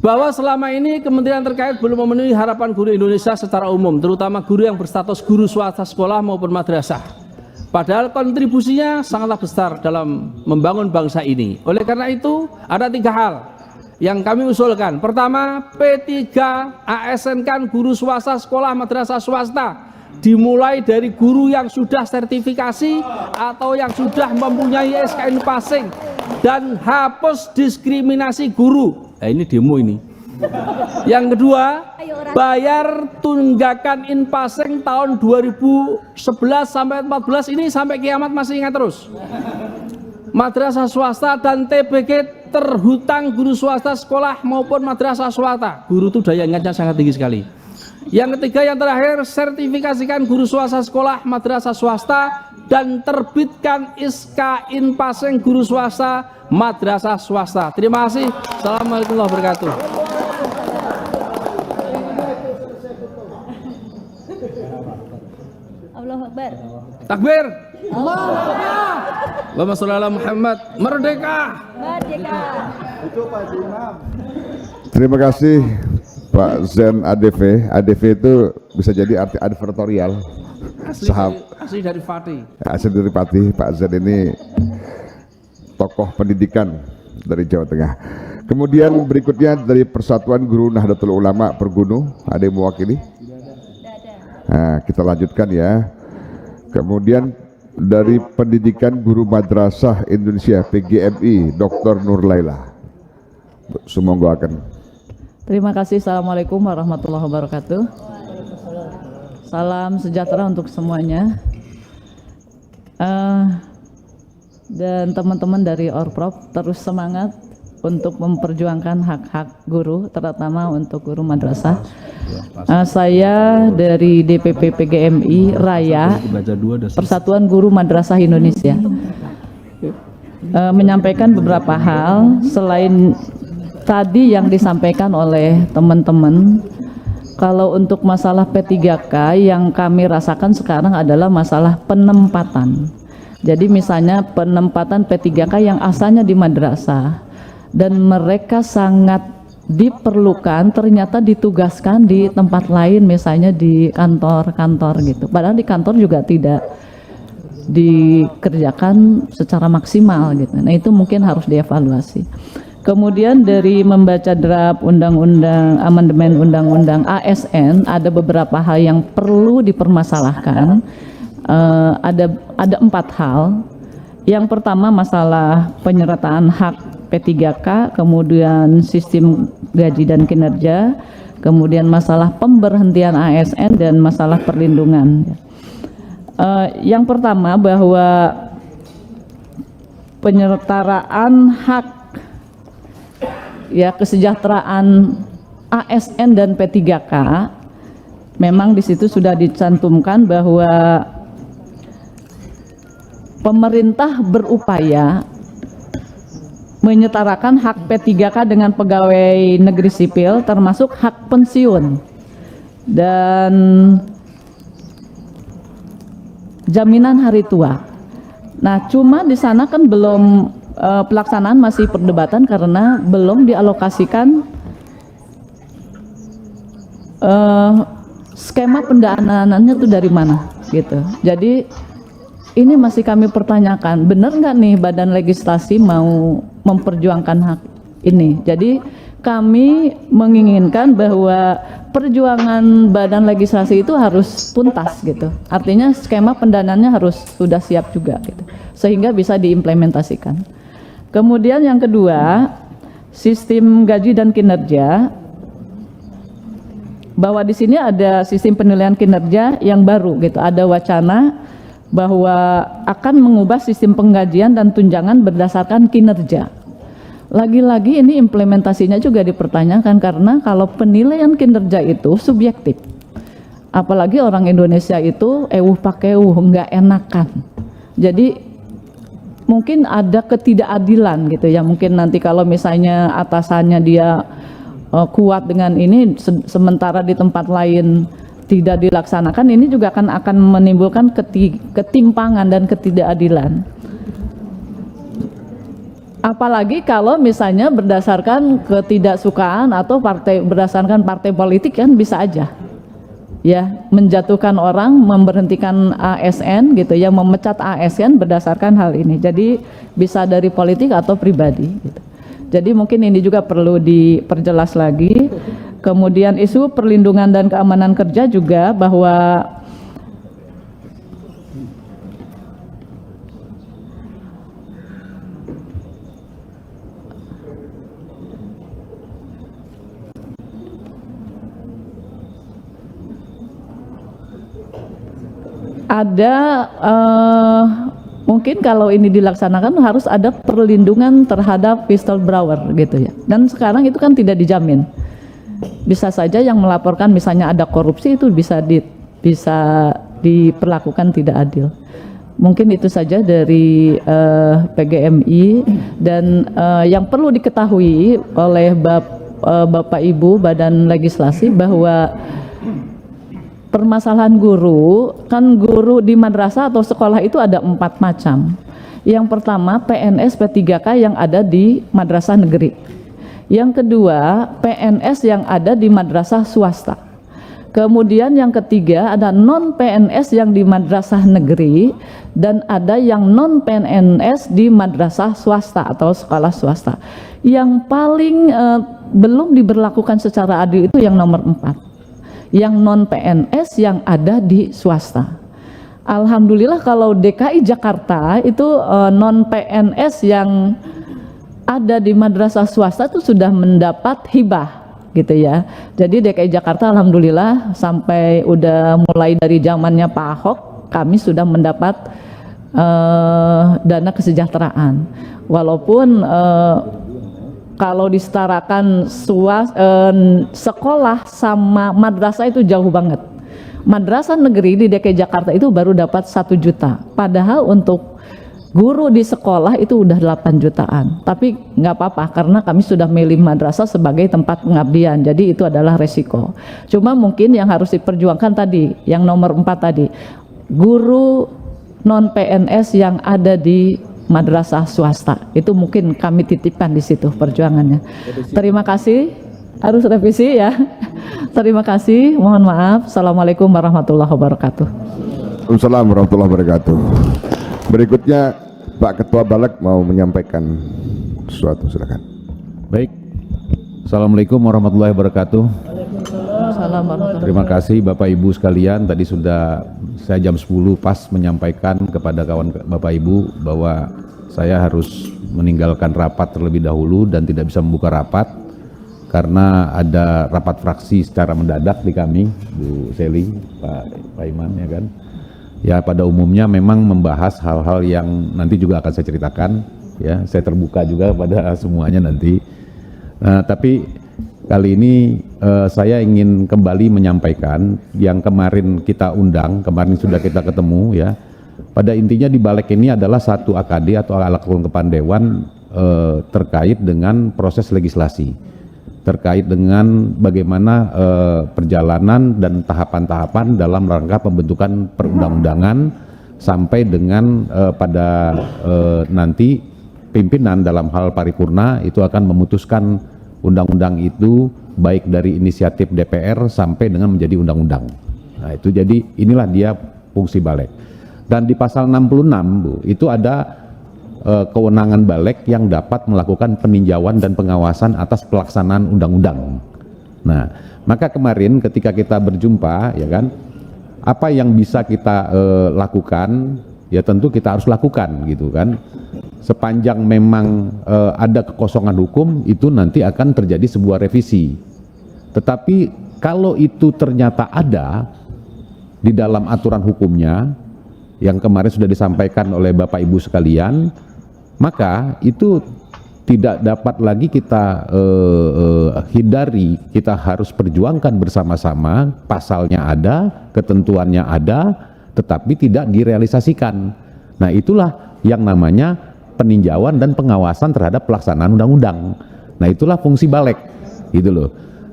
bahwa selama ini kementerian terkait belum memenuhi harapan guru Indonesia secara umum, terutama guru yang berstatus guru swasta sekolah maupun madrasah. Padahal kontribusinya sangatlah besar dalam membangun bangsa ini. Oleh karena itu, ada 3 hal yang kami usulkan. Pertama, P3 ASN-kan guru swasta sekolah madrasah swasta, dimulai dari guru yang sudah sertifikasi atau yang sudah mempunyai SKN passing, dan hapus diskriminasi guru. Nah, ini demo ini. Yang kedua, bayar tunggakan in passing tahun 2011 sampai 14 ini sampai kiamat masih ingat terus. Madrasah swasta dan TBK terhutang guru swasta sekolah maupun madrasah swasta. Guru itu daya ingatnya sangat tinggi sekali. Yang ketiga, yang terakhir, sertifikasikan guru swasta sekolah madrasah swasta dan terbitkan SK in passing guru swasta madrasah swasta. Terima kasih. Assalamualaikum warahmatullahi wabarakatuh. Allahu Akbar. Takbir. Allahumma sholli ala Muhammad. Merdeka. Merdeka. Terima kasih Pak Zen ADV. ADV itu bisa jadi arti advertorial. Asli dari Fatih. Asli dari Fatih. Pak Zen ini tokoh pendidikan dari Jawa Tengah. Kemudian berikutnya dari Persatuan Guru Nahdlatul Ulama Pergunu, ada yang mewakili? Nah, kita lanjutkan ya. Kemudian dari Pendidikan Guru Madrasah Indonesia PGMI, Dr. Nur Laila. Semoga akan. Terima kasih. Assalamualaikum warahmatullahi wabarakatuh. Salam sejahtera untuk semuanya. Dan teman-teman dari Orprov terus semangat untuk memperjuangkan hak-hak guru, terutama untuk guru madrasah. Saya dari DPP PGMI Raya, Persatuan Guru Madrasah Indonesia, menyampaikan beberapa hal selain tadi yang disampaikan oleh teman-teman. Kalau untuk masalah P3K yang kami rasakan sekarang adalah masalah penempatan. Jadi misalnya penempatan P3K yang asalnya di madrasah dan mereka sangat diperlukan, ternyata ditugaskan di tempat lain, misalnya di kantor-kantor gitu. Padahal di kantor juga tidak dikerjakan secara maksimal gitu. Nah itu mungkin harus dievaluasi. Kemudian dari membaca draft undang-undang, amandemen undang-undang ASN, ada beberapa hal yang perlu dipermasalahkan. Ada 4 hal. Yang pertama masalah penyertaan hak P3K, kemudian sistem gaji dan kinerja, kemudian masalah pemberhentian ASN dan masalah perlindungan. Yang pertama bahwa penyertaan hak ya kesejahteraan ASN dan P3K, memang di situ sudah dicantumkan bahwa pemerintah berupaya menyetarakan hak P3K dengan pegawai negeri sipil, termasuk hak pensiun. dan jaminan hari tua. Nah, cuma di sana kan belum pelaksanaan masih perdebatan karena belum dialokasikan skema pendanaannya itu dari mana gitu. Jadi ini masih kami pertanyakan, benar nggak nih Badan Legislasi mau memperjuangkan hak ini. Jadi kami menginginkan bahwa perjuangan Badan Legislasi itu harus tuntas gitu. Artinya skema pendanaannya harus sudah siap juga gitu, sehingga bisa diimplementasikan. Kemudian yang kedua, sistem gaji dan kinerja, bahwa di sini ada sistem penilaian kinerja yang baru gitu. Ada wacana bahwa akan mengubah sistem penggajian dan tunjangan berdasarkan kinerja. Lagi-lagi ini implementasinya juga dipertanyakan karena kalau penilaian kinerja itu subjektif. Apalagi orang Indonesia itu pakai nggak enakan. Jadi mungkin ada ketidakadilan gitu ya. Mungkin nanti kalau misalnya atasannya dia kuat dengan ini, sementara di tempat lain tidak dilaksanakan, ini juga akan menimbulkan ketimpangan dan ketidakadilan. Apalagi kalau misalnya berdasarkan ketidaksukaan atau berdasarkan partai politik kan bisa aja ya menjatuhkan orang, memberhentikan ASN gitu ya, memecat ASN berdasarkan hal ini. Jadi bisa dari politik atau pribadi gitu. Jadi mungkin ini juga perlu diperjelas lagi. Kemudian isu perlindungan dan keamanan kerja juga, bahwa ada mungkin kalau ini dilaksanakan harus ada perlindungan terhadap whistleblower gitu ya. Dan sekarang itu kan tidak dijamin. Bisa saja yang melaporkan misalnya ada korupsi itu bisa diperlakukan tidak adil. Mungkin itu saja dari PGMI. Dan yang perlu diketahui oleh Bapak Ibu Badan Legislasi bahwa permasalahan guru, kan guru di madrasah atau sekolah itu ada 4 macam. Yang pertama PNS P3K yang ada di madrasah negeri. Yang kedua PNS yang ada di madrasah swasta. Kemudian yang ketiga ada non PNS yang di madrasah negeri, dan ada yang non PNS di madrasah swasta atau sekolah swasta. Yang paling belum diberlakukan secara adil itu yang nomor 4. Yang non PNS yang ada di swasta. Alhamdulillah kalau DKI Jakarta itu non PNS yang ada di madrasah swasta itu sudah mendapat hibah gitu ya. Jadi DKI Jakarta alhamdulillah sampai udah mulai dari zamannya Pak Ahok kami sudah mendapat dana kesejahteraan. Walaupun kalau disetarakan sekolah sama madrasah itu jauh banget. Madrasah negeri di DKI Jakarta itu baru dapat 1 juta. Padahal untuk guru di sekolah itu udah 8 jutaan. Tapi nggak apa-apa karena kami sudah milih madrasah sebagai tempat pengabdian. Jadi itu adalah resiko. Cuma mungkin yang harus diperjuangkan tadi, yang nomor 4 tadi, guru non PNS yang ada di madrasah swasta itu mungkin kami titipkan di situ perjuangannya. Terima kasih, harus revisi ya. Terima kasih, mohon maaf. Assalamualaikum warahmatullahi wabarakatuh. Waalaikumsalam warahmatullahi wabarakatuh. Berikutnya Pak Ketua Balek mau menyampaikan sesuatu, silakan. Baik. Assalamualaikum warahmatullahi wabarakatuh. Terima kasih Bapak Ibu sekalian. Tadi sudah saya jam 10 pas menyampaikan kepada kawan Bapak Ibu bahwa saya harus meninggalkan rapat terlebih dahulu dan tidak bisa membuka rapat karena ada rapat fraksi secara mendadak di kami, Bu Seli, Pak Iman ya kan. Ya pada umumnya memang membahas hal-hal yang nanti juga akan saya ceritakan ya. Saya terbuka juga pada semuanya nanti. Tapi kali ini saya ingin kembali menyampaikan yang kemarin kita undang, kemarin sudah kita ketemu ya. Pada intinya di Balek ini adalah satu AKD atau alat kelengkapan dewan terkait dengan proses legislasi. terkait dengan bagaimana perjalanan dan tahapan-tahapan dalam rangka pembentukan perundang-undangan sampai dengan pada nanti pimpinan dalam hal paripurna itu akan memutuskan undang-undang itu baik dari inisiatif DPR sampai dengan menjadi undang-undang. Nah, itu jadi inilah dia fungsi Balek. Dan di pasal 66 Bu, itu ada kewenangan Balek yang dapat melakukan peninjauan dan pengawasan atas pelaksanaan undang-undang. Nah, maka kemarin ketika kita berjumpa, ya kan, apa yang bisa kita lakukan, ya tentu kita harus lakukan, gitu kan. Sepanjang memang ada kekosongan hukum, itu nanti akan terjadi sebuah revisi. Tetapi kalau itu ternyata ada di dalam aturan hukumnya, yang kemarin sudah disampaikan oleh Bapak Ibu sekalian, maka itu tidak dapat lagi kita hindari, kita harus perjuangkan bersama-sama, pasalnya ada, ketentuannya ada, tetapi tidak direalisasikan. Nah, itulah yang namanya peninjauan dan pengawasan terhadap pelaksanaan undang-undang. Nah, itulah fungsi Balek, gitu loh.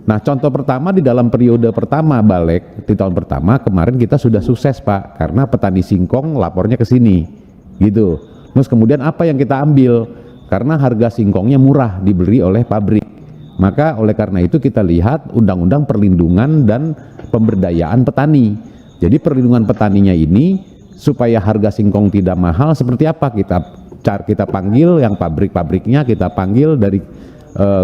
Nah, contoh pertama di dalam periode pertama Balek, di tahun pertama kemarin kita sudah sukses Pak, karena petani singkong lapornya ke sini, gitu. Terus kemudian apa yang kita ambil? Karena harga singkongnya murah dibeli oleh pabrik. Maka oleh karena itu kita lihat undang-undang perlindungan dan pemberdayaan petani. Jadi perlindungan petaninya ini supaya harga singkong tidak mahal seperti apa? Kita panggil yang pabrik-pabriknya, kita panggil dari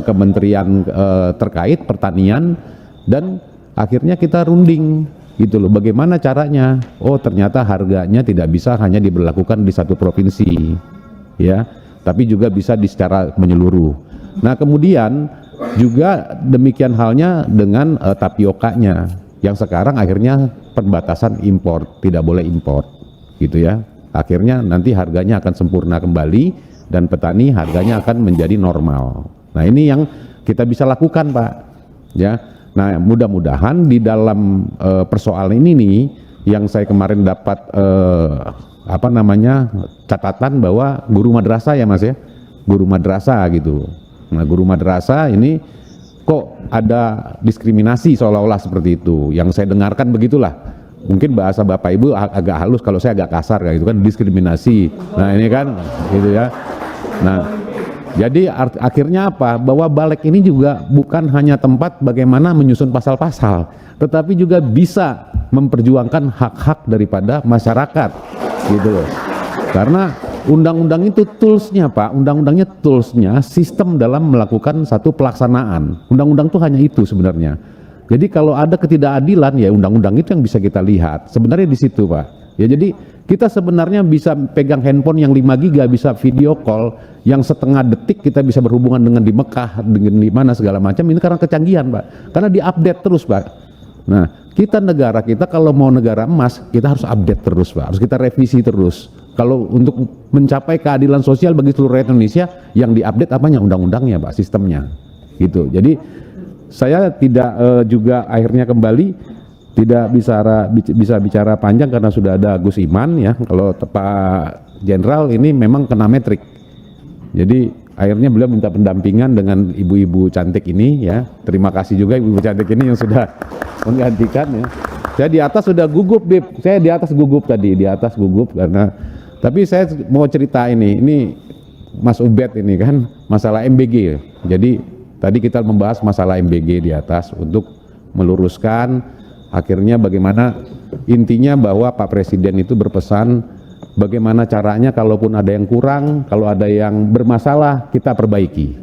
kementerian terkait pertanian, dan akhirnya kita runding gitu loh, bagaimana caranya. Oh, ternyata harganya tidak bisa hanya diberlakukan di satu provinsi, ya, tapi juga bisa secara menyeluruh. Nah, kemudian juga demikian halnya dengan tapiokanya, yang sekarang akhirnya pembatasan impor, tidak boleh impor, gitu ya. Akhirnya nanti harganya akan sempurna kembali dan petani harganya akan menjadi normal. Nah, ini yang kita bisa lakukan Pak, ya. Nah, mudah-mudahan di dalam persoalan ini nih, yang saya kemarin dapat catatan bahwa guru madrasah ya Mas ya, guru madrasah gitu. Nah, guru madrasah ini kok ada diskriminasi seolah-olah seperti itu. Yang saya dengarkan begitulah. Mungkin bahasa Bapak Ibu agak halus, kalau saya agak kasar kayak gitu kan, diskriminasi. Nah, ini kan gitu ya. Nah, jadi akhirnya apa? Bahwa Balek ini juga bukan hanya tempat bagaimana menyusun pasal-pasal, tetapi juga bisa memperjuangkan hak-hak daripada masyarakat, gitu loh. Karena undang-undang itu toolsnya Pak, undang-undangnya toolsnya sistem dalam melakukan satu pelaksanaan. Undang-undang itu hanya itu sebenarnya. Jadi kalau ada ketidakadilan, ya undang-undang itu yang bisa kita lihat. Sebenarnya di situ Pak. Ya, jadi kita sebenarnya bisa pegang handphone yang 5 giga, bisa video call yang setengah detik, kita bisa berhubungan dengan di Mekah, dengan di mana segala macam. Ini karena kecanggihan Pak, karena diupdate terus Pak. Nah, negara kita kalau mau negara emas, kita harus update terus Pak, harus kita revisi terus. Kalau untuk mencapai keadilan sosial bagi seluruh rakyat Indonesia, yang diupdate apanya? Undang-undangnya Pak, sistemnya gitu. Jadi saya tidak juga akhirnya kembali tidak bisa bicara panjang karena sudah ada Gus Iman ya. Kalau Pak Jenderal ini memang kena metrik. Jadi akhirnya beliau minta pendampingan dengan ibu-ibu cantik ini ya. Terima kasih juga ibu-ibu cantik ini yang sudah menggantikan ya. Saya di atas sudah gugup, Bib. Saya di atas gugup tadi, di atas gugup karena, tapi saya mau cerita ini Mas Ubed ini kan masalah MBG. Jadi tadi kita membahas masalah MBG di atas untuk meluruskan. Akhirnya bagaimana intinya bahwa Pak Presiden itu berpesan bagaimana caranya kalaupun ada yang kurang, kalau ada yang bermasalah kita perbaiki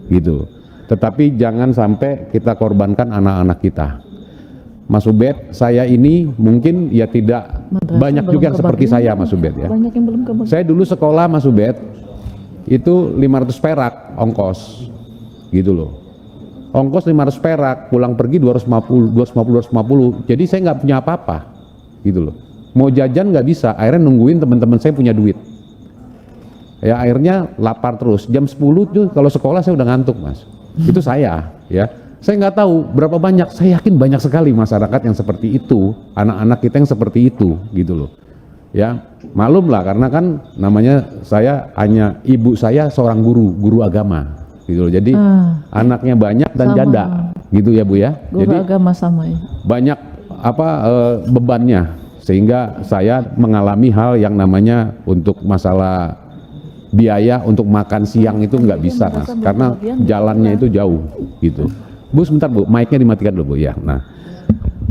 gitu. Tetapi jangan sampai kita korbankan anak-anak kita. Mas Ubed, saya ini mungkin ya tidak madrasah banyak juga yang seperti saya Mas Ubed ya. Banyak yang belum kebagian. Saya dulu sekolah Mas Ubed itu 500 perak ongkos gitu loh. Ongkos 500 perak, pulang pergi 250. Jadi saya nggak punya apa-apa, gitu loh. Mau jajan nggak bisa, akhirnya nungguin teman-teman saya punya duit. Ya akhirnya lapar terus. Jam 10 tuh kalau sekolah saya udah ngantuk Mas. Itu saya, ya. Saya nggak tahu berapa banyak. Saya yakin banyak sekali masyarakat yang seperti itu, anak-anak kita yang seperti itu, gitu loh. Ya maklum lah karena kan namanya saya hanya ibu saya seorang guru agama. gitu loh. Jadi anaknya banyak dan Sama. janda gitu ya Bu ya. Guru Jadi agama sama ya. banyak bebannya, sehingga saya mengalami hal yang namanya untuk masalah biaya untuk makan siang itu nggak bisa Mas, karena jalannya itu jauh gitu. Bu sebentar Bu, mic-nya dimatikan dulu Bu ya. Nah,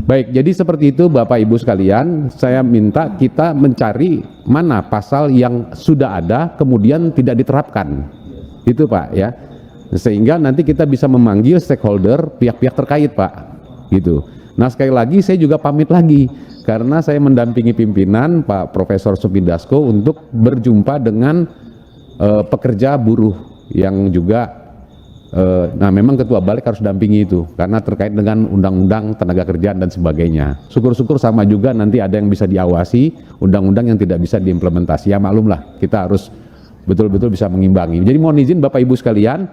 baik, jadi seperti itu Bapak Ibu sekalian, saya minta kita mencari mana pasal yang sudah ada kemudian tidak diterapkan, itu Pak ya, sehingga nanti kita bisa memanggil stakeholder, pihak-pihak terkait Pak, gitu. Nah sekali lagi saya juga pamit lagi karena saya mendampingi pimpinan Pak Profesor Supidasko untuk berjumpa dengan pekerja buruh yang juga nah memang ketua balik harus dampingi itu karena terkait dengan undang-undang tenaga kerjaan dan sebagainya. Syukur-syukur sama juga nanti ada yang bisa diawasi, undang-undang yang tidak bisa diimplementasi. Ya maklumlah, kita harus betul-betul bisa mengimbangi. Jadi mohon izin Bapak Ibu sekalian,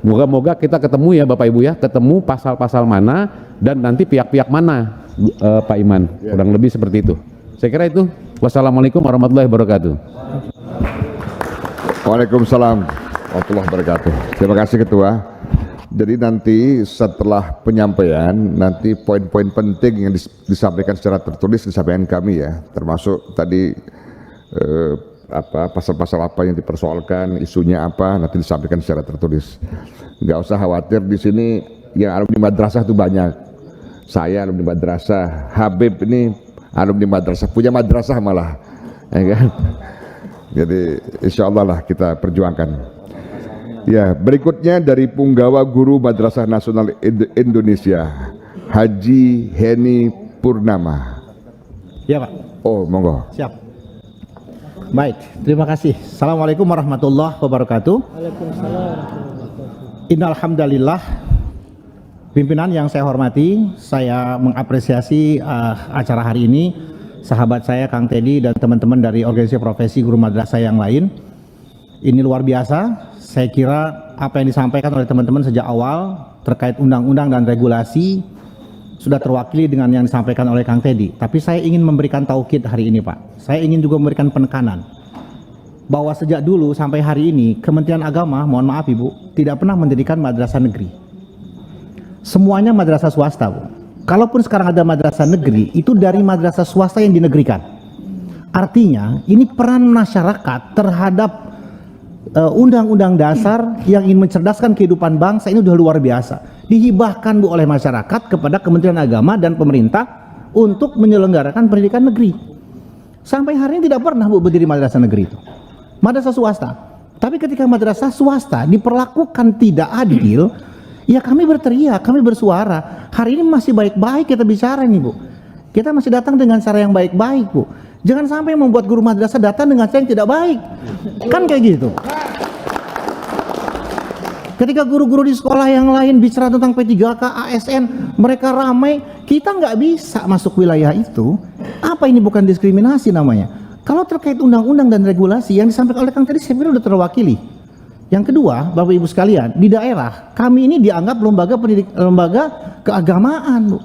moga-moga kita ketemu ya Bapak Ibu ya, ketemu pasal-pasal mana dan nanti pihak-pihak mana Pak Iman, kurang lebih seperti itu. Saya kira itu. Wassalamualaikum warahmatullahi wabarakatuh. Waalaikumsalam warahmatullahi wabarakatuh. Terima kasih Ketua. Jadi nanti setelah penyampaian, nanti poin-poin penting yang disampaikan secara tertulis disampaikan kami ya, termasuk tadi pasal-pasal apa yang dipersoalkan, isunya apa, nanti disampaikan secara tertulis. Nggak usah khawatir, di sini yang alumni madrasah itu banyak. Saya alumni madrasah, Habib ini alumni madrasah, punya madrasah malah, ya kan? Jadi insya Allah lah kita perjuangkan. Ya, berikutnya dari Punggawa Guru Madrasah Nasional Indonesia, Haji Heni Purnama. Ya Pak. Oh, monggo. Siap. Baik, terima kasih. Assalamualaikum warahmatullahi wabarakatuh. Innal hamdalillah. Pimpinan yang saya hormati, saya mengapresiasi acara hari ini. Sahabat saya Kang Teddy dan teman-teman dari organisasi profesi guru madrasah yang lain. Ini luar biasa. Saya kira apa yang disampaikan oleh teman-teman sejak awal terkait undang-undang dan regulasi sudah terwakili dengan yang disampaikan oleh Kang Teddy. Tapi saya ingin memberikan taukid hari ini Pak. Saya ingin juga memberikan penekanan bahwa sejak dulu sampai hari ini Kementerian Agama, mohon maaf Ibu, tidak pernah mendirikan madrasah negeri. Semuanya madrasah swasta Bu. Kalaupun sekarang ada madrasah negeri, itu dari madrasah swasta yang dinegrikan. Artinya, ini peran masyarakat terhadap undang-undang dasar yang ingin mencerdaskan kehidupan bangsa ini sudah luar biasa. Dihibahkan Bu oleh masyarakat kepada Kementerian Agama dan pemerintah untuk menyelenggarakan pendidikan negeri. Sampai hari ini tidak pernah Bu berdiri madrasah negeri itu. Madrasah swasta. Tapi ketika madrasah swasta diperlakukan tidak adil, ya kami berteriak, kami bersuara. Hari ini masih baik-baik kita bicara nih Bu. Kita masih datang dengan cara yang baik-baik Bu. Jangan sampai membuat guru madrasah datang dengan cara yang tidak baik. Kan kayak gitu. Ketika guru-guru di sekolah yang lain bicara tentang P3K, ASN, mereka ramai, kita nggak bisa masuk wilayah itu. Apa ini bukan diskriminasi namanya? Kalau terkait undang-undang dan regulasi yang disampaikan oleh Kang tadi, saya kira sudah terwakili. Yang kedua, Bapak Ibu sekalian, di daerah kami ini dianggap lembaga keagamaan, Bu.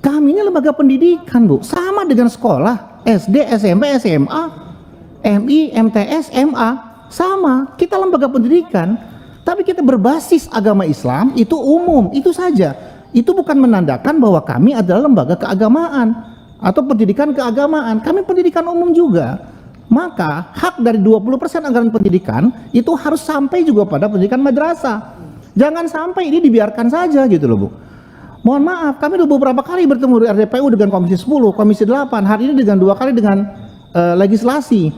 Kami ini lembaga pendidikan, Bu, sama dengan sekolah SD, SMP, SMA, MI, MTS, MA, sama. Kita lembaga pendidikan, tapi kita berbasis agama Islam, itu umum, itu saja. Itu bukan menandakan bahwa kami adalah lembaga keagamaan atau pendidikan keagamaan. Kami pendidikan umum juga. Maka hak dari 20% anggaran pendidikan itu harus sampai juga pada pendidikan madrasah. Jangan sampai ini dibiarkan saja gitu loh Bu. Mohon maaf, kami sudah beberapa kali bertemu di RDPU dengan Komisi 10, Komisi 8, hari ini dengan 2 kali dengan legislasi.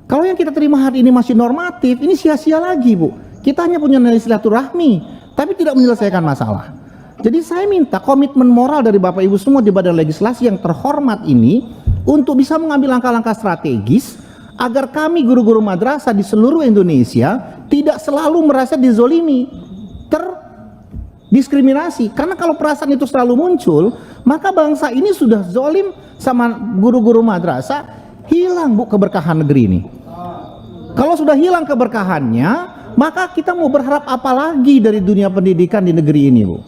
Kalau yang kita terima hari ini masih normatif, ini sia-sia lagi Bu. Kita hanya punya nilai silaturahmi, tapi tidak menyelesaikan masalah. Jadi saya minta komitmen moral dari Bapak Ibu semua di badan legislasi yang terhormat ini untuk bisa mengambil langkah-langkah strategis agar kami guru-guru madrasah di seluruh Indonesia tidak selalu merasa dizolimi, terdiskriminasi. Karena kalau perasaan itu selalu muncul, maka bangsa ini sudah zolim sama guru-guru madrasah, hilang Bu keberkahan negeri ini. Kalau sudah hilang keberkahannya, maka kita mau berharap apa lagi dari dunia pendidikan di negeri ini Bu?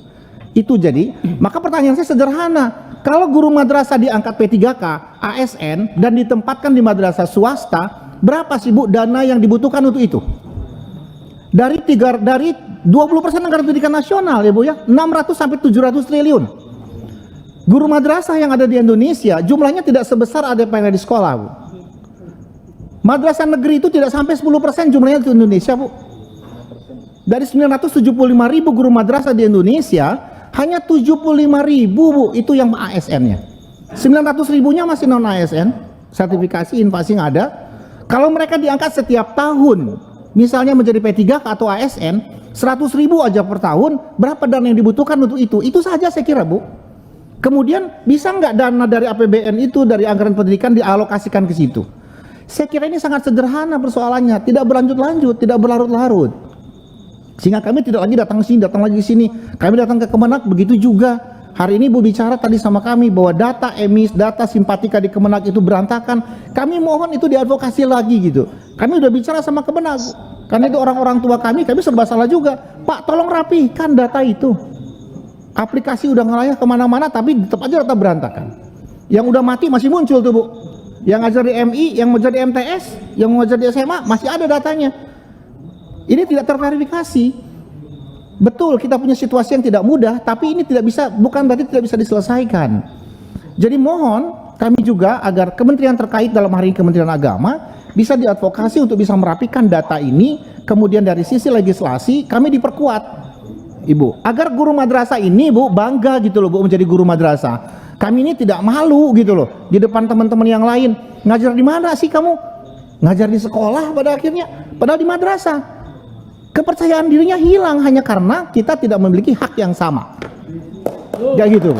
Itu jadi, maka pertanyaan saya sederhana. Kalau guru madrasah diangkat P3K, ASN, dan ditempatkan di madrasah swasta, berapa sih Bu dana yang dibutuhkan untuk itu? Dari 20% anggaran pendidikan nasional ya Bu ya, 600 sampai 700 triliun. Guru madrasah yang ada di Indonesia jumlahnya tidak sebesar ada yang di sekolah Bu. Madrasah negeri itu tidak sampai 10% jumlahnya di Indonesia Bu. Dari 975.000 guru madrasah di Indonesia, hanya 75.000 Bu itu yang ASN-nya. 900.000-nya masih non ASN, sertifikasi infasi nggak ada. Kalau mereka diangkat setiap tahun, misalnya menjadi P3K atau ASN, 100.000 aja per tahun, berapa dana yang dibutuhkan untuk itu? Itu saja saya kira Bu. Kemudian bisa nggak dana dari APBN itu, dari anggaran pendidikan dialokasikan ke situ? Saya kira ini sangat sederhana persoalannya, tidak berlanjut-lanjut, tidak berlarut-larut. Sehingga kami tidak lagi datang sini, datang lagi sini. Kami datang ke Kemenak begitu juga. Hari ini Bu bicara tadi sama kami bahwa data emis, data simpatika di Kemenak itu berantakan. Kami mohon itu diadvokasi lagi gitu. Kami udah bicara sama Kemenak, karena itu orang-orang tua kami serba salah juga. Pak, tolong rapihkan data itu. Aplikasi udah ngelayah kemana-mana, tapi tetap aja data berantakan. Yang udah mati masih muncul tuh Bu. Yang ngajar di MI, yang ngajar di MTS, yang ngajar di SMA masih ada datanya. Ini tidak terverifikasi. Betul, kita punya situasi yang tidak mudah, tapi ini tidak bisa, bukan berarti tidak bisa diselesaikan. Jadi mohon kami juga agar kementerian terkait, dalam hari ini Kementerian Agama, bisa diadvokasi untuk bisa merapikan data ini. Kemudian dari sisi legislasi kami diperkuat, Ibu, agar guru madrasah ini Bu bangga gitu loh Bu menjadi guru madrasah. Kami ini tidak malu gitu loh di depan teman-teman yang lain. Ngajar di mana sih kamu? Ngajar di sekolah pada akhirnya, padahal di madrasah. Kepercayaan dirinya hilang hanya karena kita tidak memiliki hak yang sama. Kayak gitu.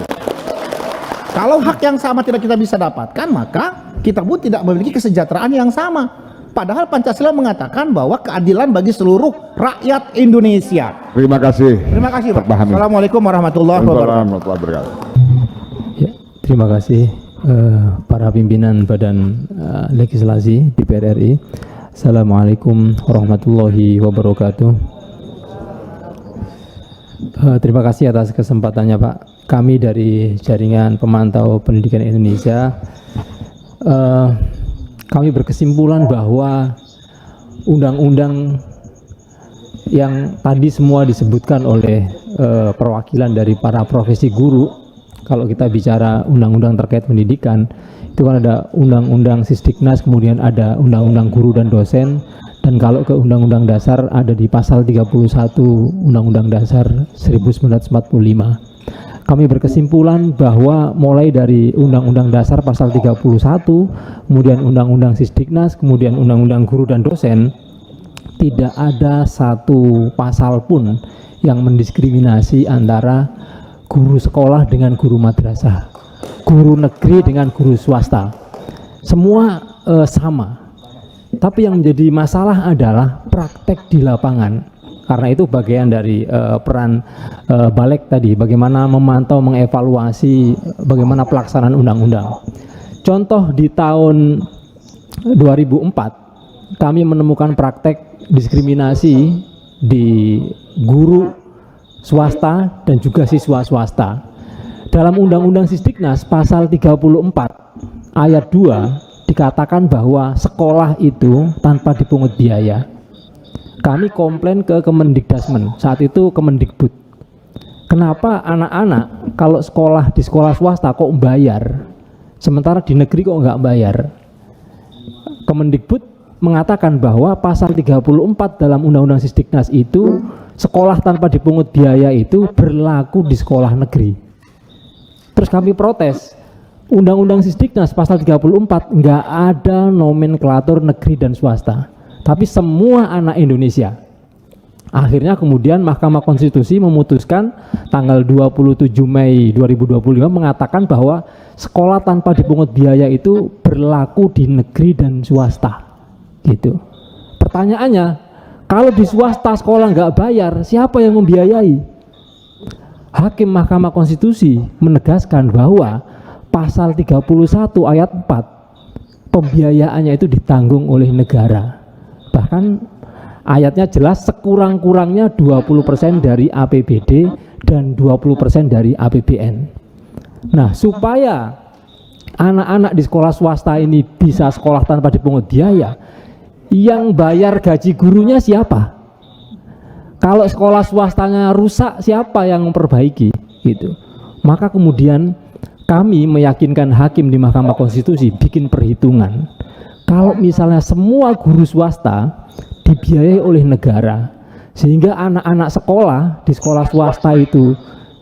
Kalau hak yang sama tidak kita bisa dapatkan, maka kita pun tidak memiliki kesejahteraan yang sama. Padahal Pancasila mengatakan bahwa keadilan bagi seluruh rakyat Indonesia. Terima kasih. Terima kasih Pak. Terpahami. Assalamualaikum warahmatullahi wabarakatuh. Ya, terima kasih para pimpinan Badan Legislasi DPR RI. Assalamualaikum warahmatullahi wabarakatuh. Terima kasih atas kesempatannya Pak. Kami dari Jaringan Pemantau Pendidikan Indonesia, kami berkesimpulan bahwa undang-undang yang tadi semua disebutkan oleh perwakilan dari para profesi guru, kalau kita bicara undang-undang terkait pendidikan, itu kan ada undang-undang Sisdiknas, kemudian ada undang-undang guru dan dosen, dan kalau ke undang-undang dasar ada di pasal 31 Undang-Undang Dasar 1945. Kami berkesimpulan bahwa mulai dari Undang-Undang Dasar pasal 31, kemudian Undang-Undang Sisdiknas, kemudian Undang-Undang guru dan dosen, tidak ada satu pasal pun yang mendiskriminasi antara guru sekolah dengan guru madrasah, guru negeri dengan guru swasta. Semua sama. Tapi yang menjadi masalah adalah praktek di lapangan. Karena itu bagian dari peran Balik tadi, bagaimana memantau, mengevaluasi bagaimana pelaksanaan undang-undang. Contoh di tahun 2004 kami menemukan praktek diskriminasi di guru swasta dan juga siswa swasta. Dalam Undang-Undang Sisdiknas pasal 34 ayat 2 dikatakan bahwa sekolah itu tanpa dipungut biaya. Kami komplain ke Kemendikdasmen, saat itu Kemendikbud. Kenapa anak-anak kalau sekolah di sekolah swasta kok bayar, sementara di negeri kok nggak bayar? Kemendikbud mengatakan bahwa pasal 34 dalam Undang-Undang Sisdiknas itu sekolah tanpa dipungut biaya itu berlaku di sekolah negeri. Terus kami protes, Undang-Undang Sisdiknas pasal 34 nggak ada nomenklatur negeri dan swasta, tapi semua anak Indonesia. Akhirnya kemudian Mahkamah Konstitusi memutuskan tanggal 27 Mei 2025 mengatakan bahwa sekolah tanpa dipungut biaya itu berlaku di negeri dan swasta. Gitu. Pertanyaannya, kalau di swasta sekolah nggak bayar, siapa yang membiayai? Hakim Mahkamah Konstitusi menegaskan bahwa pasal 31 ayat 4 pembiayaannya itu ditanggung oleh negara. Bahkan ayatnya jelas sekurang-kurangnya 20% dari APBD dan 20% dari APBN. Nah, supaya anak-anak di sekolah swasta ini bisa sekolah tanpa dipungut biaya, yang bayar gaji gurunya siapa? Kalau sekolah swastanya rusak, siapa yang memperbaiki? Gitu. Maka kemudian kami meyakinkan hakim di Mahkamah Konstitusi bikin perhitungan. Kalau misalnya semua guru swasta dibiayai oleh negara, sehingga anak-anak sekolah di sekolah swasta itu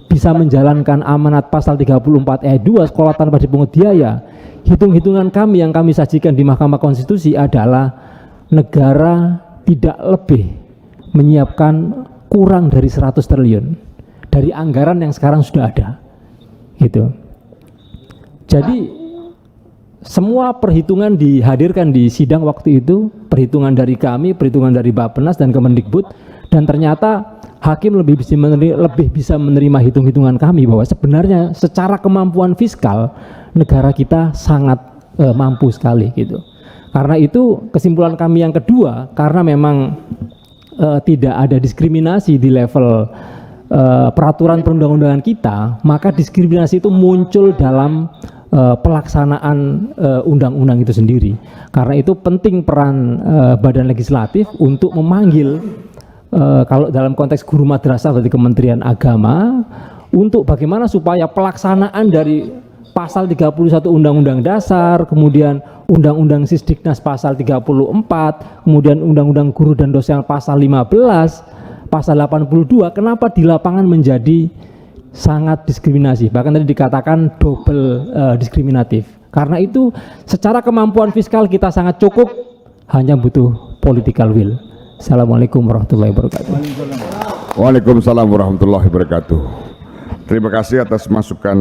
bisa menjalankan amanat pasal 34 ayat 2 sekolah tanpa dipungut biaya. Hitung-hitungan kami yang kami sajikan di Mahkamah Konstitusi adalah negara tidak lebih menyiapkan kurang dari 100 triliun dari anggaran yang sekarang sudah ada. Gitu. Jadi semua perhitungan dihadirkan di sidang waktu itu, perhitungan dari kami, perhitungan dari Bappenas dan Kemendikbud, dan ternyata hakim lebih bisa menerima hitung-hitungan kami bahwa sebenarnya secara kemampuan fiskal negara kita sangat mampu sekali gitu. Karena itu kesimpulan kami yang kedua, karena memang tidak ada diskriminasi di level peraturan perundang-undangan kita, maka diskriminasi itu muncul dalam pelaksanaan undang-undang itu sendiri. Karena itu penting peran badan legislatif untuk memanggil kalau dalam konteks guru madrasah berarti Kementerian Agama untuk bagaimana supaya pelaksanaan dari pasal 31 Undang-Undang Dasar, kemudian Undang-Undang Sisdiknas pasal 34, kemudian Undang-Undang Guru dan Dosen pasal 15, pasal 82, kenapa di lapangan menjadi sangat diskriminasi, bahkan tadi dikatakan double diskriminatif. Karena itu secara kemampuan fiskal kita sangat cukup, hanya butuh political will. Assalamualaikum warahmatullahi wabarakatuh. Waalaikumsalam warahmatullahi wabarakatuh. Terima kasih atas masukan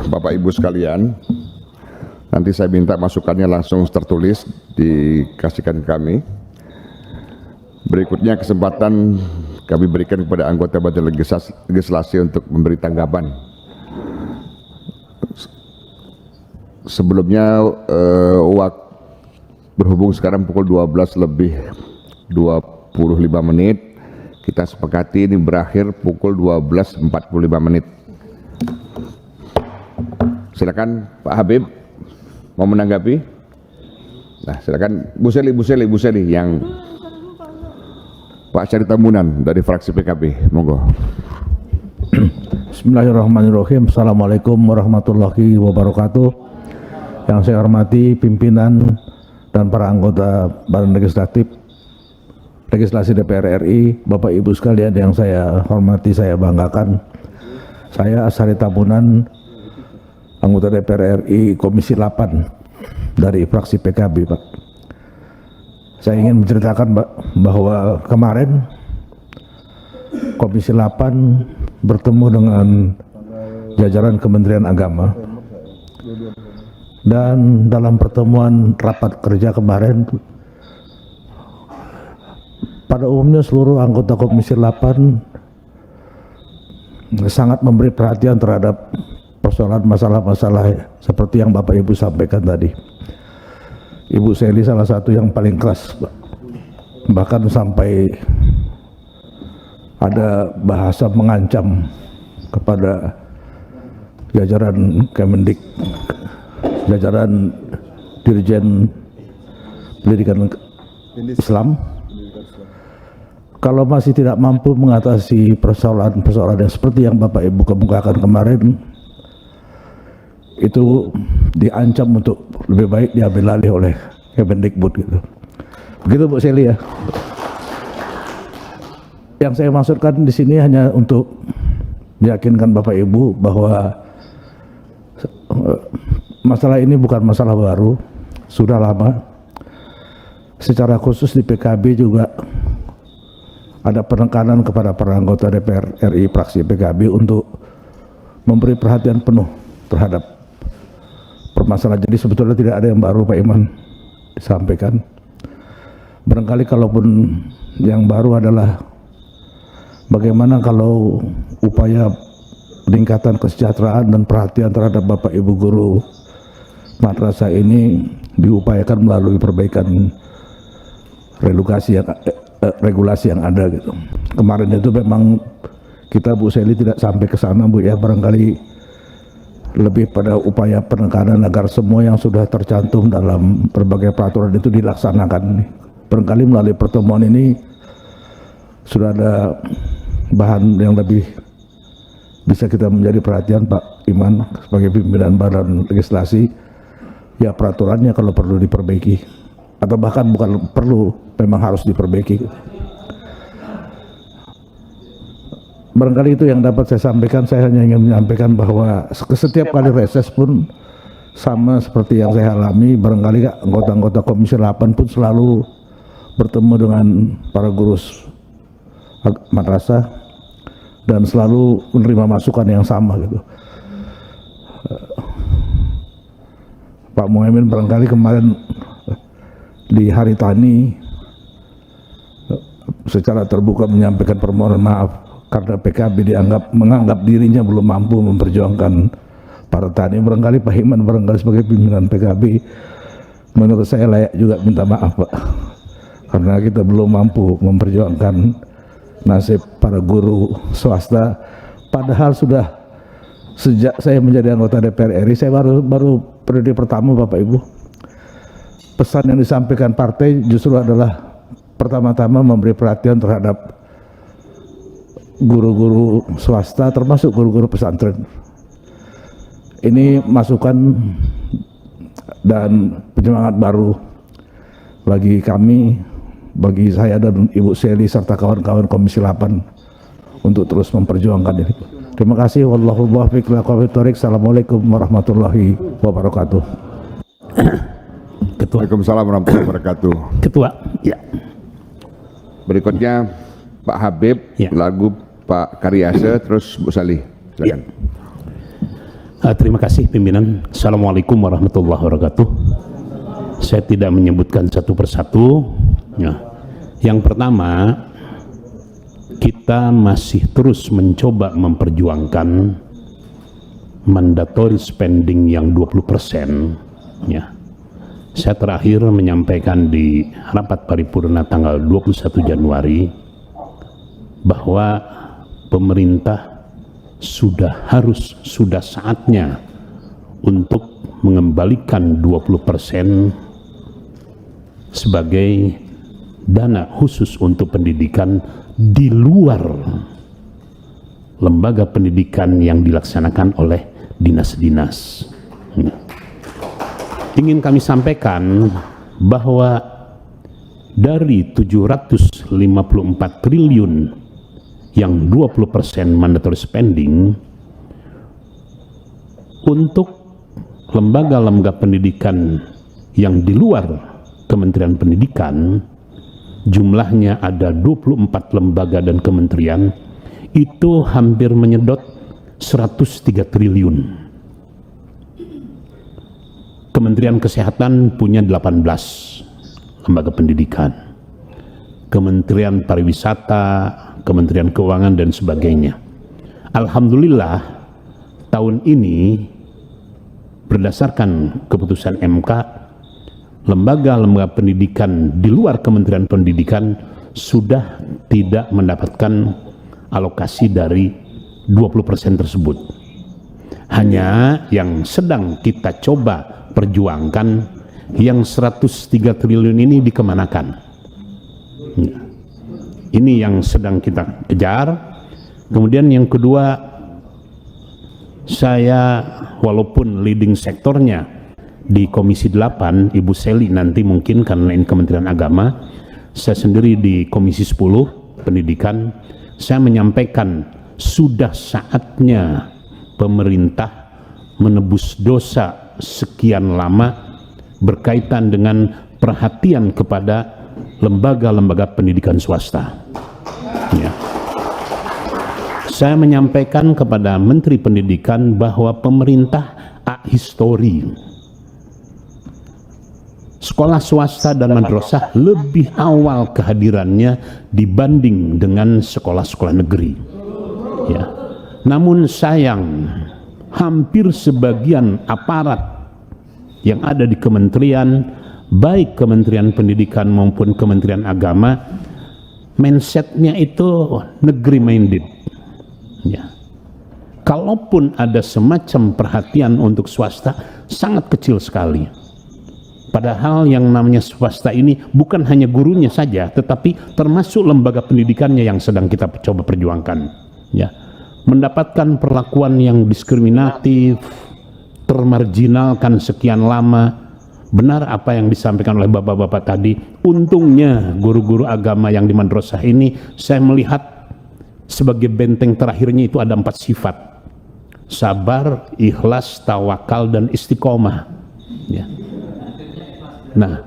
Bapak Ibu sekalian. Nanti saya minta masukannya langsung tertulis dikasihkan ke kami. Berikutnya kesempatan kami berikan kepada anggota Badan Legislasi untuk memberi tanggapan. Sebelumnya berhubung sekarang pukul 12:25, kita sepakati ini berakhir pukul 12:45. Silakan Pak Habib mau menanggapi. Nah, silakan Bu Seli yang Pak Syarif Tambunan dari fraksi PKB, monggo. Bismillahirrahmanirrahim. Assalamualaikum warahmatullahi wabarakatuh. Yang saya hormati pimpinan dan para anggota Badan Legislasi DPR RI, Bapak Ibu sekalian yang saya hormati, saya banggakan. Saya Syarif Tambunan, anggota DPR RI Komisi 8 dari fraksi PKB, Pak. Saya ingin menceritakan bahwa kemarin Komisi 8 bertemu dengan jajaran Kementerian Agama, dan dalam pertemuan rapat kerja kemarin pada umumnya seluruh anggota Komisi 8 sangat memberi perhatian terhadap persoalan masalah-masalah seperti yang Bapak Ibu sampaikan tadi. Ibu Seli salah satu yang paling keras, bahkan sampai ada bahasa mengancam kepada jajaran Kemendik, jajaran Dirjen Pendidikan Islam, kalau masih tidak mampu mengatasi persoalan-persoalan yang seperti yang Bapak Ibu kemukakan kemarin, itu diancam untuk lebih baik diambil alih oleh Kemendikbud gitu. Begitu Bu Seli ya. Yang saya maksudkan di sini hanya untuk meyakinkan Bapak Ibu bahwa masalah ini bukan masalah baru, sudah lama. Secara khusus di PKB juga ada penekanan kepada para anggota DPR RI fraksi PKB untuk memberi perhatian penuh terhadap permasalahan. Jadi sebetulnya tidak ada yang baru Pak Iman disampaikan. Barangkali kalaupun yang baru adalah bagaimana kalau upaya peningkatan kesejahteraan dan perhatian terhadap Bapak Ibu guru madrasah ini diupayakan melalui perbaikan regulasi yang ada gitu. Kemarin itu memang kita Bu Seli tidak sampai ke sana Bu ya, barangkali lebih pada upaya penekanan agar semua yang sudah tercantum dalam berbagai peraturan itu dilaksanakan. Barangkali melalui pertemuan ini sudah ada bahan yang lebih bisa kita menjadi perhatian Pak Iman sebagai pimpinan badan legislasi, ya peraturannya kalau perlu diperbaiki atau bahkan bukan perlu, memang harus diperbaiki. Barangkali itu yang dapat saya sampaikan. Saya hanya ingin menyampaikan bahwa setiap kali reses pun sama seperti yang saya alami. Barangkali anggota-anggota Komisi 8 pun selalu bertemu dengan para guru madrasah dan selalu menerima masukan yang sama gitu. Pak Muhaimin barangkali kemarin di Hari Tani secara terbuka menyampaikan permohonan maaf karena PKB menganggap dirinya belum mampu memperjuangkan para tani. Barangkali Pak Iman barangkali sebagai pimpinan PKB menurut saya layak juga minta maaf Pak, karena kita belum mampu memperjuangkan nasib para guru swasta, padahal sudah sejak saya menjadi anggota DPR RI, saya baru periode pertama Bapak Ibu, pesan yang disampaikan partai justru adalah pertama-tama memberi perhatian terhadap guru-guru swasta termasuk guru-guru pesantren. Ini masukan dan penyemangat baru bagi kami, bagi saya dan Ibu Seli serta kawan-kawan Komisi 8 untuk terus memperjuangkan ini. Terima kasih. Wallahu muwaffiq ila aqwamit thoriq. Assalamualaikum warahmatullahi wabarakatuh. Ketua. Waalaikumsalam warahmatullahi wabarakatuh. Ketua. Ya. Berikutnya Pak Habib, ya. lagu Pak Karyasa, terus Bu Salih. Silakan. Ya. Terima kasih pimpinan. Assalamualaikum warahmatullahi wabarakatuh. Saya tidak menyebutkan satu persatu. Ya. Yang pertama, kita masih terus mencoba memperjuangkan mandatory spending yang 20%. Ya. Saya terakhir menyampaikan di rapat paripurna tanggal 21 Januari bahwa pemerintah sudah saatnya untuk mengembalikan 20% sebagai dana khusus untuk pendidikan di luar lembaga pendidikan yang dilaksanakan oleh dinas-dinas. Ingin kami sampaikan bahwa dari 754 triliun yang 20% mandatory spending untuk lembaga-lembaga pendidikan yang di luar Kementerian Pendidikan, jumlahnya ada 24 lembaga dan kementerian, itu hampir menyedot 103 triliun. Kementerian Kesehatan punya 18 lembaga pendidikan, Kementerian Pariwisata, Kementerian Keuangan dan sebagainya. Alhamdulillah tahun ini berdasarkan keputusan MK, lembaga-lembaga pendidikan di luar Kementerian Pendidikan sudah tidak mendapatkan alokasi dari 20% tersebut. Hanya yang sedang kita coba perjuangkan, yang 103 triliun ini dikemanakan. Ini yang sedang kita kejar. Kemudian yang kedua, saya walaupun leading sektornya di Komisi 8, Ibu Seli nanti mungkin karena ini Kementerian Agama, saya sendiri di Komisi 10 Pendidikan, saya menyampaikan sudah saatnya pemerintah menebus dosa sekian lama berkaitan dengan perhatian kepada lembaga-lembaga pendidikan swasta. Ya. Saya menyampaikan kepada Menteri Pendidikan bahwa pemerintah histori sekolah swasta dan madrasah lebih awal kehadirannya dibanding dengan sekolah-sekolah negeri. Ya. Namun sayang, hampir sebagian aparat yang ada di kementerian, baik Kementerian Pendidikan maupun Kementerian Agama, mindsetnya itu negeri minded. Ya. Kalaupun ada semacam perhatian untuk swasta, sangat kecil sekali. Padahal yang namanya swasta ini bukan hanya gurunya saja, tetapi termasuk lembaga pendidikannya yang sedang kita coba perjuangkan. Ya, mendapatkan perlakuan yang diskriminatif, termarginalkan sekian lama. Benar apa yang disampaikan oleh bapak-bapak tadi. Untungnya guru-guru agama yang di madrasah ini saya melihat sebagai benteng terakhirnya itu ada 4 sifat: sabar, ikhlas, tawakal, dan istiqomah. Ya. Nah,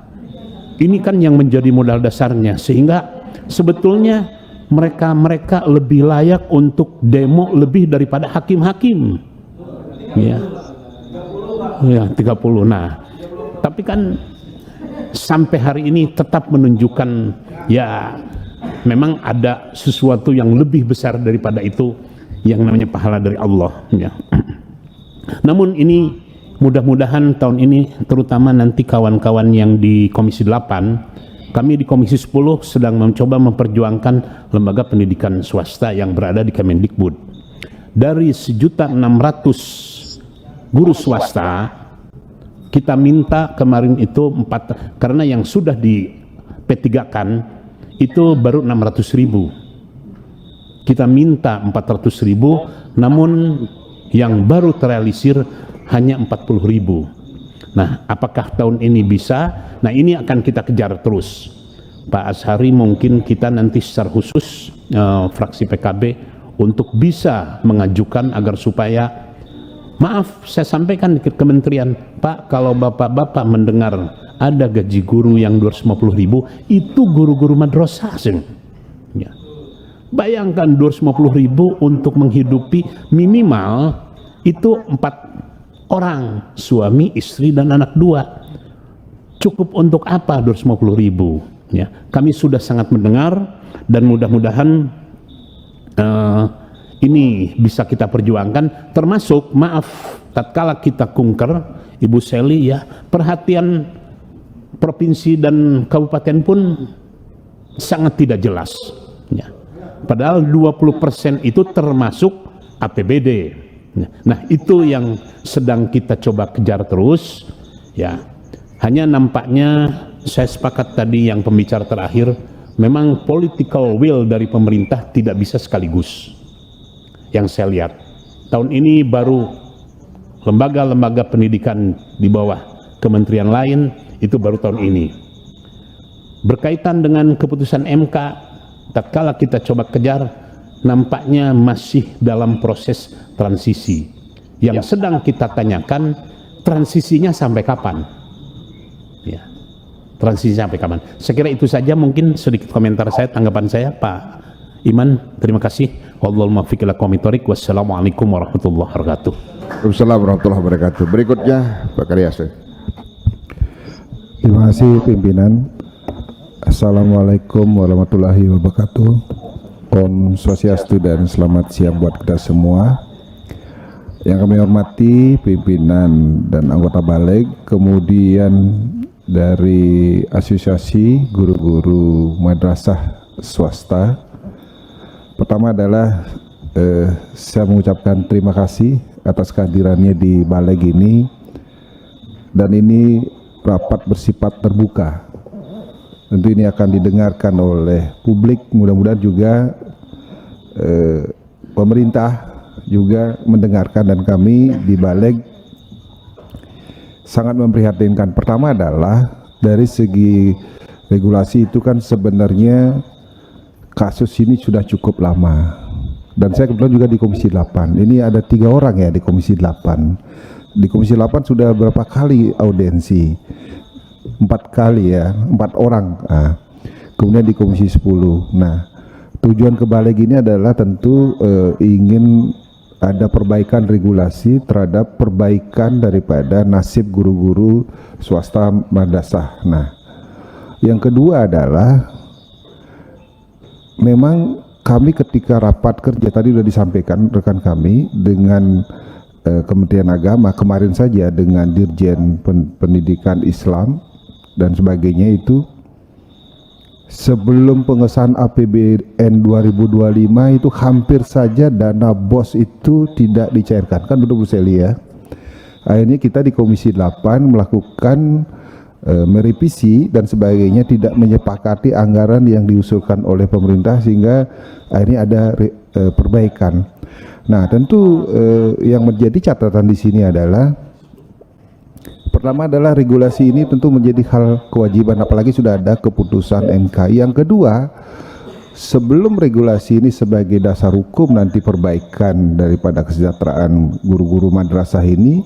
ini kan yang menjadi modal dasarnya, sehingga sebetulnya mereka lebih layak untuk demo lebih daripada hakim-hakim. Ya. Ya, 30. Nah, tapi kan sampai hari ini tetap menunjukkan ya memang ada sesuatu yang lebih besar daripada itu, yang namanya pahala dari Allah. Ya. Namun ini mudah-mudahan tahun ini, terutama nanti kawan-kawan yang di Komisi 8, kami di Komisi 10 sedang mencoba memperjuangkan lembaga pendidikan swasta yang berada di Kemendikbud. Dari 1.600.000 guru swasta, kita minta kemarin itu 4, karena yang sudah di P3-kan itu baru 600.000. Kita minta 400.000, namun yang baru terrealisir hanya 40.000. Nah, apakah tahun ini bisa? Nah, ini akan kita kejar terus. Pak Azhari, mungkin kita nanti secara khusus fraksi PKB untuk bisa mengajukan agar supaya, maaf saya sampaikan ke kementerian, Pak, kalau bapak-bapak mendengar ada gaji guru yang 250.000, itu guru-guru madrasah. Ya. Bayangkan 250.000 untuk menghidupi minimal itu 4 orang, suami, istri, dan anak 2. Cukup untuk apa 250.000? Ya, kami sudah sangat mendengar, dan mudah-mudahan ini bisa kita perjuangkan. Termasuk, maaf, tatkala kita kunker, Ibu Seli, ya, perhatian provinsi dan kabupaten pun sangat tidak jelas. Ya. Padahal 20% itu termasuk APBD. Nah, itu yang sedang kita coba kejar terus. Ya, hanya nampaknya saya sepakat tadi yang pembicara terakhir, memang political will dari pemerintah tidak bisa sekaligus. Yang saya lihat tahun ini baru lembaga-lembaga pendidikan di bawah kementerian lain itu baru tahun ini. Berkaitan dengan keputusan MK, tatkala kita coba kejar, nampaknya masih dalam proses transisi. Yang sedang kita tanyakan, transisinya sampai kapan? Ya, transisi sampai kapan? Saya kira itu saja mungkin sedikit komentar saya, tanggapan saya, Pak Iman. Terima kasih. Wassalamualaikum warahmatullahi wabarakatuh. Waalaikumsalam warahmatullahi wabarakatuh. Berikutnya Pak Karyase. Terima kasih pimpinan. Assalamualaikum warahmatullahi wabarakatuh. Om Swastiastu dan selamat siang buat kita semua. Yang kami hormati pimpinan dan anggota balik, kemudian dari asosiasi guru-guru madrasah swasta. Pertama adalah saya mengucapkan terima kasih atas kehadirannya di balik ini, dan ini rapat bersifat terbuka. Tentu ini akan didengarkan oleh publik, mudah-mudahan juga pemerintah juga mendengarkan, dan kami di balik sangat memprihatinkan. Pertama adalah dari segi regulasi itu kan sebenarnya kasus ini sudah cukup lama, dan saya kebetulan juga di Komisi 8. Ini ada 3 orang ya di Komisi 8. Di Komisi 8 sudah berapa kali audiensi? 4 kali ya, 4 orang. Nah, kemudian di Komisi 10. Nah, tujuan kebalik ini adalah tentu ingin ada perbaikan regulasi terhadap perbaikan daripada nasib guru-guru swasta madrasah. Nah, yang kedua adalah memang kami ketika rapat kerja tadi sudah disampaikan rekan kami dengan Kementerian Agama kemarin saja dengan Dirjen Pendidikan Islam dan sebagainya, itu sebelum pengesahan APBN 2025 itu hampir saja dana BOS itu tidak dicairkan, kan betul Bu Seli ya. Akhirnya kita di Komisi 8 melakukan merevisi dan sebagainya, tidak menyepakati anggaran yang diusulkan oleh pemerintah sehingga akhirnya ada perbaikan. Nah, tentu yang menjadi catatan di sini adalah pertama adalah regulasi ini tentu menjadi hal kewajiban, apalagi sudah ada keputusan MK. Yang kedua, sebelum regulasi ini sebagai dasar hukum nanti perbaikan daripada kesejahteraan guru-guru madrasah ini,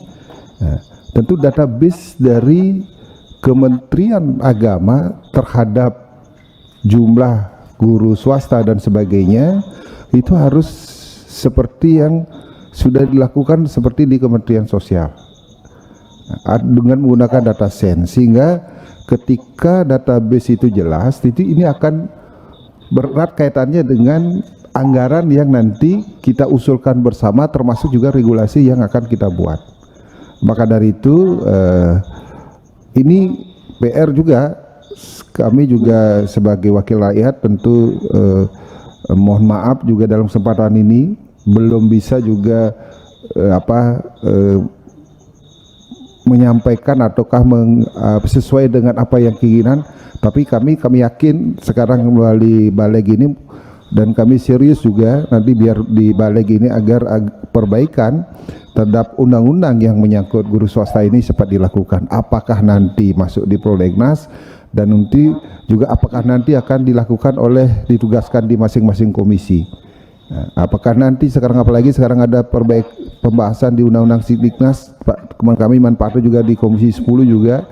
tentu database dari Kementerian Agama terhadap jumlah guru swasta dan sebagainya itu harus seperti yang sudah dilakukan seperti di Kementerian Sosial dengan menggunakan data sen, sehingga ketika database itu jelas, itu ini akan berat kaitannya dengan anggaran yang nanti kita usulkan bersama, termasuk juga regulasi yang akan kita buat. Maka dari itu ini PR juga, kami juga sebagai wakil rakyat tentu mohon maaf juga dalam kesempatan ini belum bisa juga menyampaikan ataukah sesuai dengan apa yang keinginan, tapi kami yakin sekarang melalui Baleg ini, dan kami serius juga nanti biar di Baleg ini agar perbaikan terhadap undang-undang yang menyangkut guru swasta ini cepat dilakukan. Apakah nanti masuk di Prolegnas, dan nanti juga apakah nanti akan dilakukan ditugaskan di masing-masing komisi. Nah, apakah nanti sekarang, apalagi sekarang ada pembahasan di Undang-Undang Sidiknas, teman kami manfaatnya juga di Komisi 10 juga.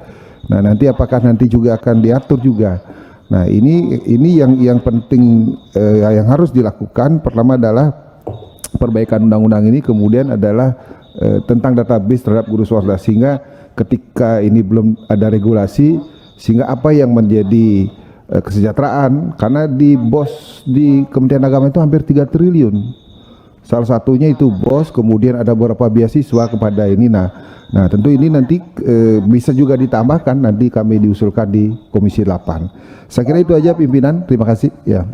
Nah, nanti apakah nanti juga akan diatur juga. Nah, ini yang penting yang harus dilakukan. Pertama adalah perbaikan undang-undang ini, kemudian adalah tentang database terhadap guru swasta, sehingga ketika ini belum ada regulasi, sehingga apa yang menjadi kesejahteraan, karena di BOS di Kementerian Agama itu hampir 3 triliun. Salah satunya itu BOS, kemudian ada beberapa beasiswa kepada ini. Nah tentu ini nanti bisa juga ditambahkan, nanti kami diusulkan di Komisi 8. Saya kira itu aja pimpinan, terima kasih ya.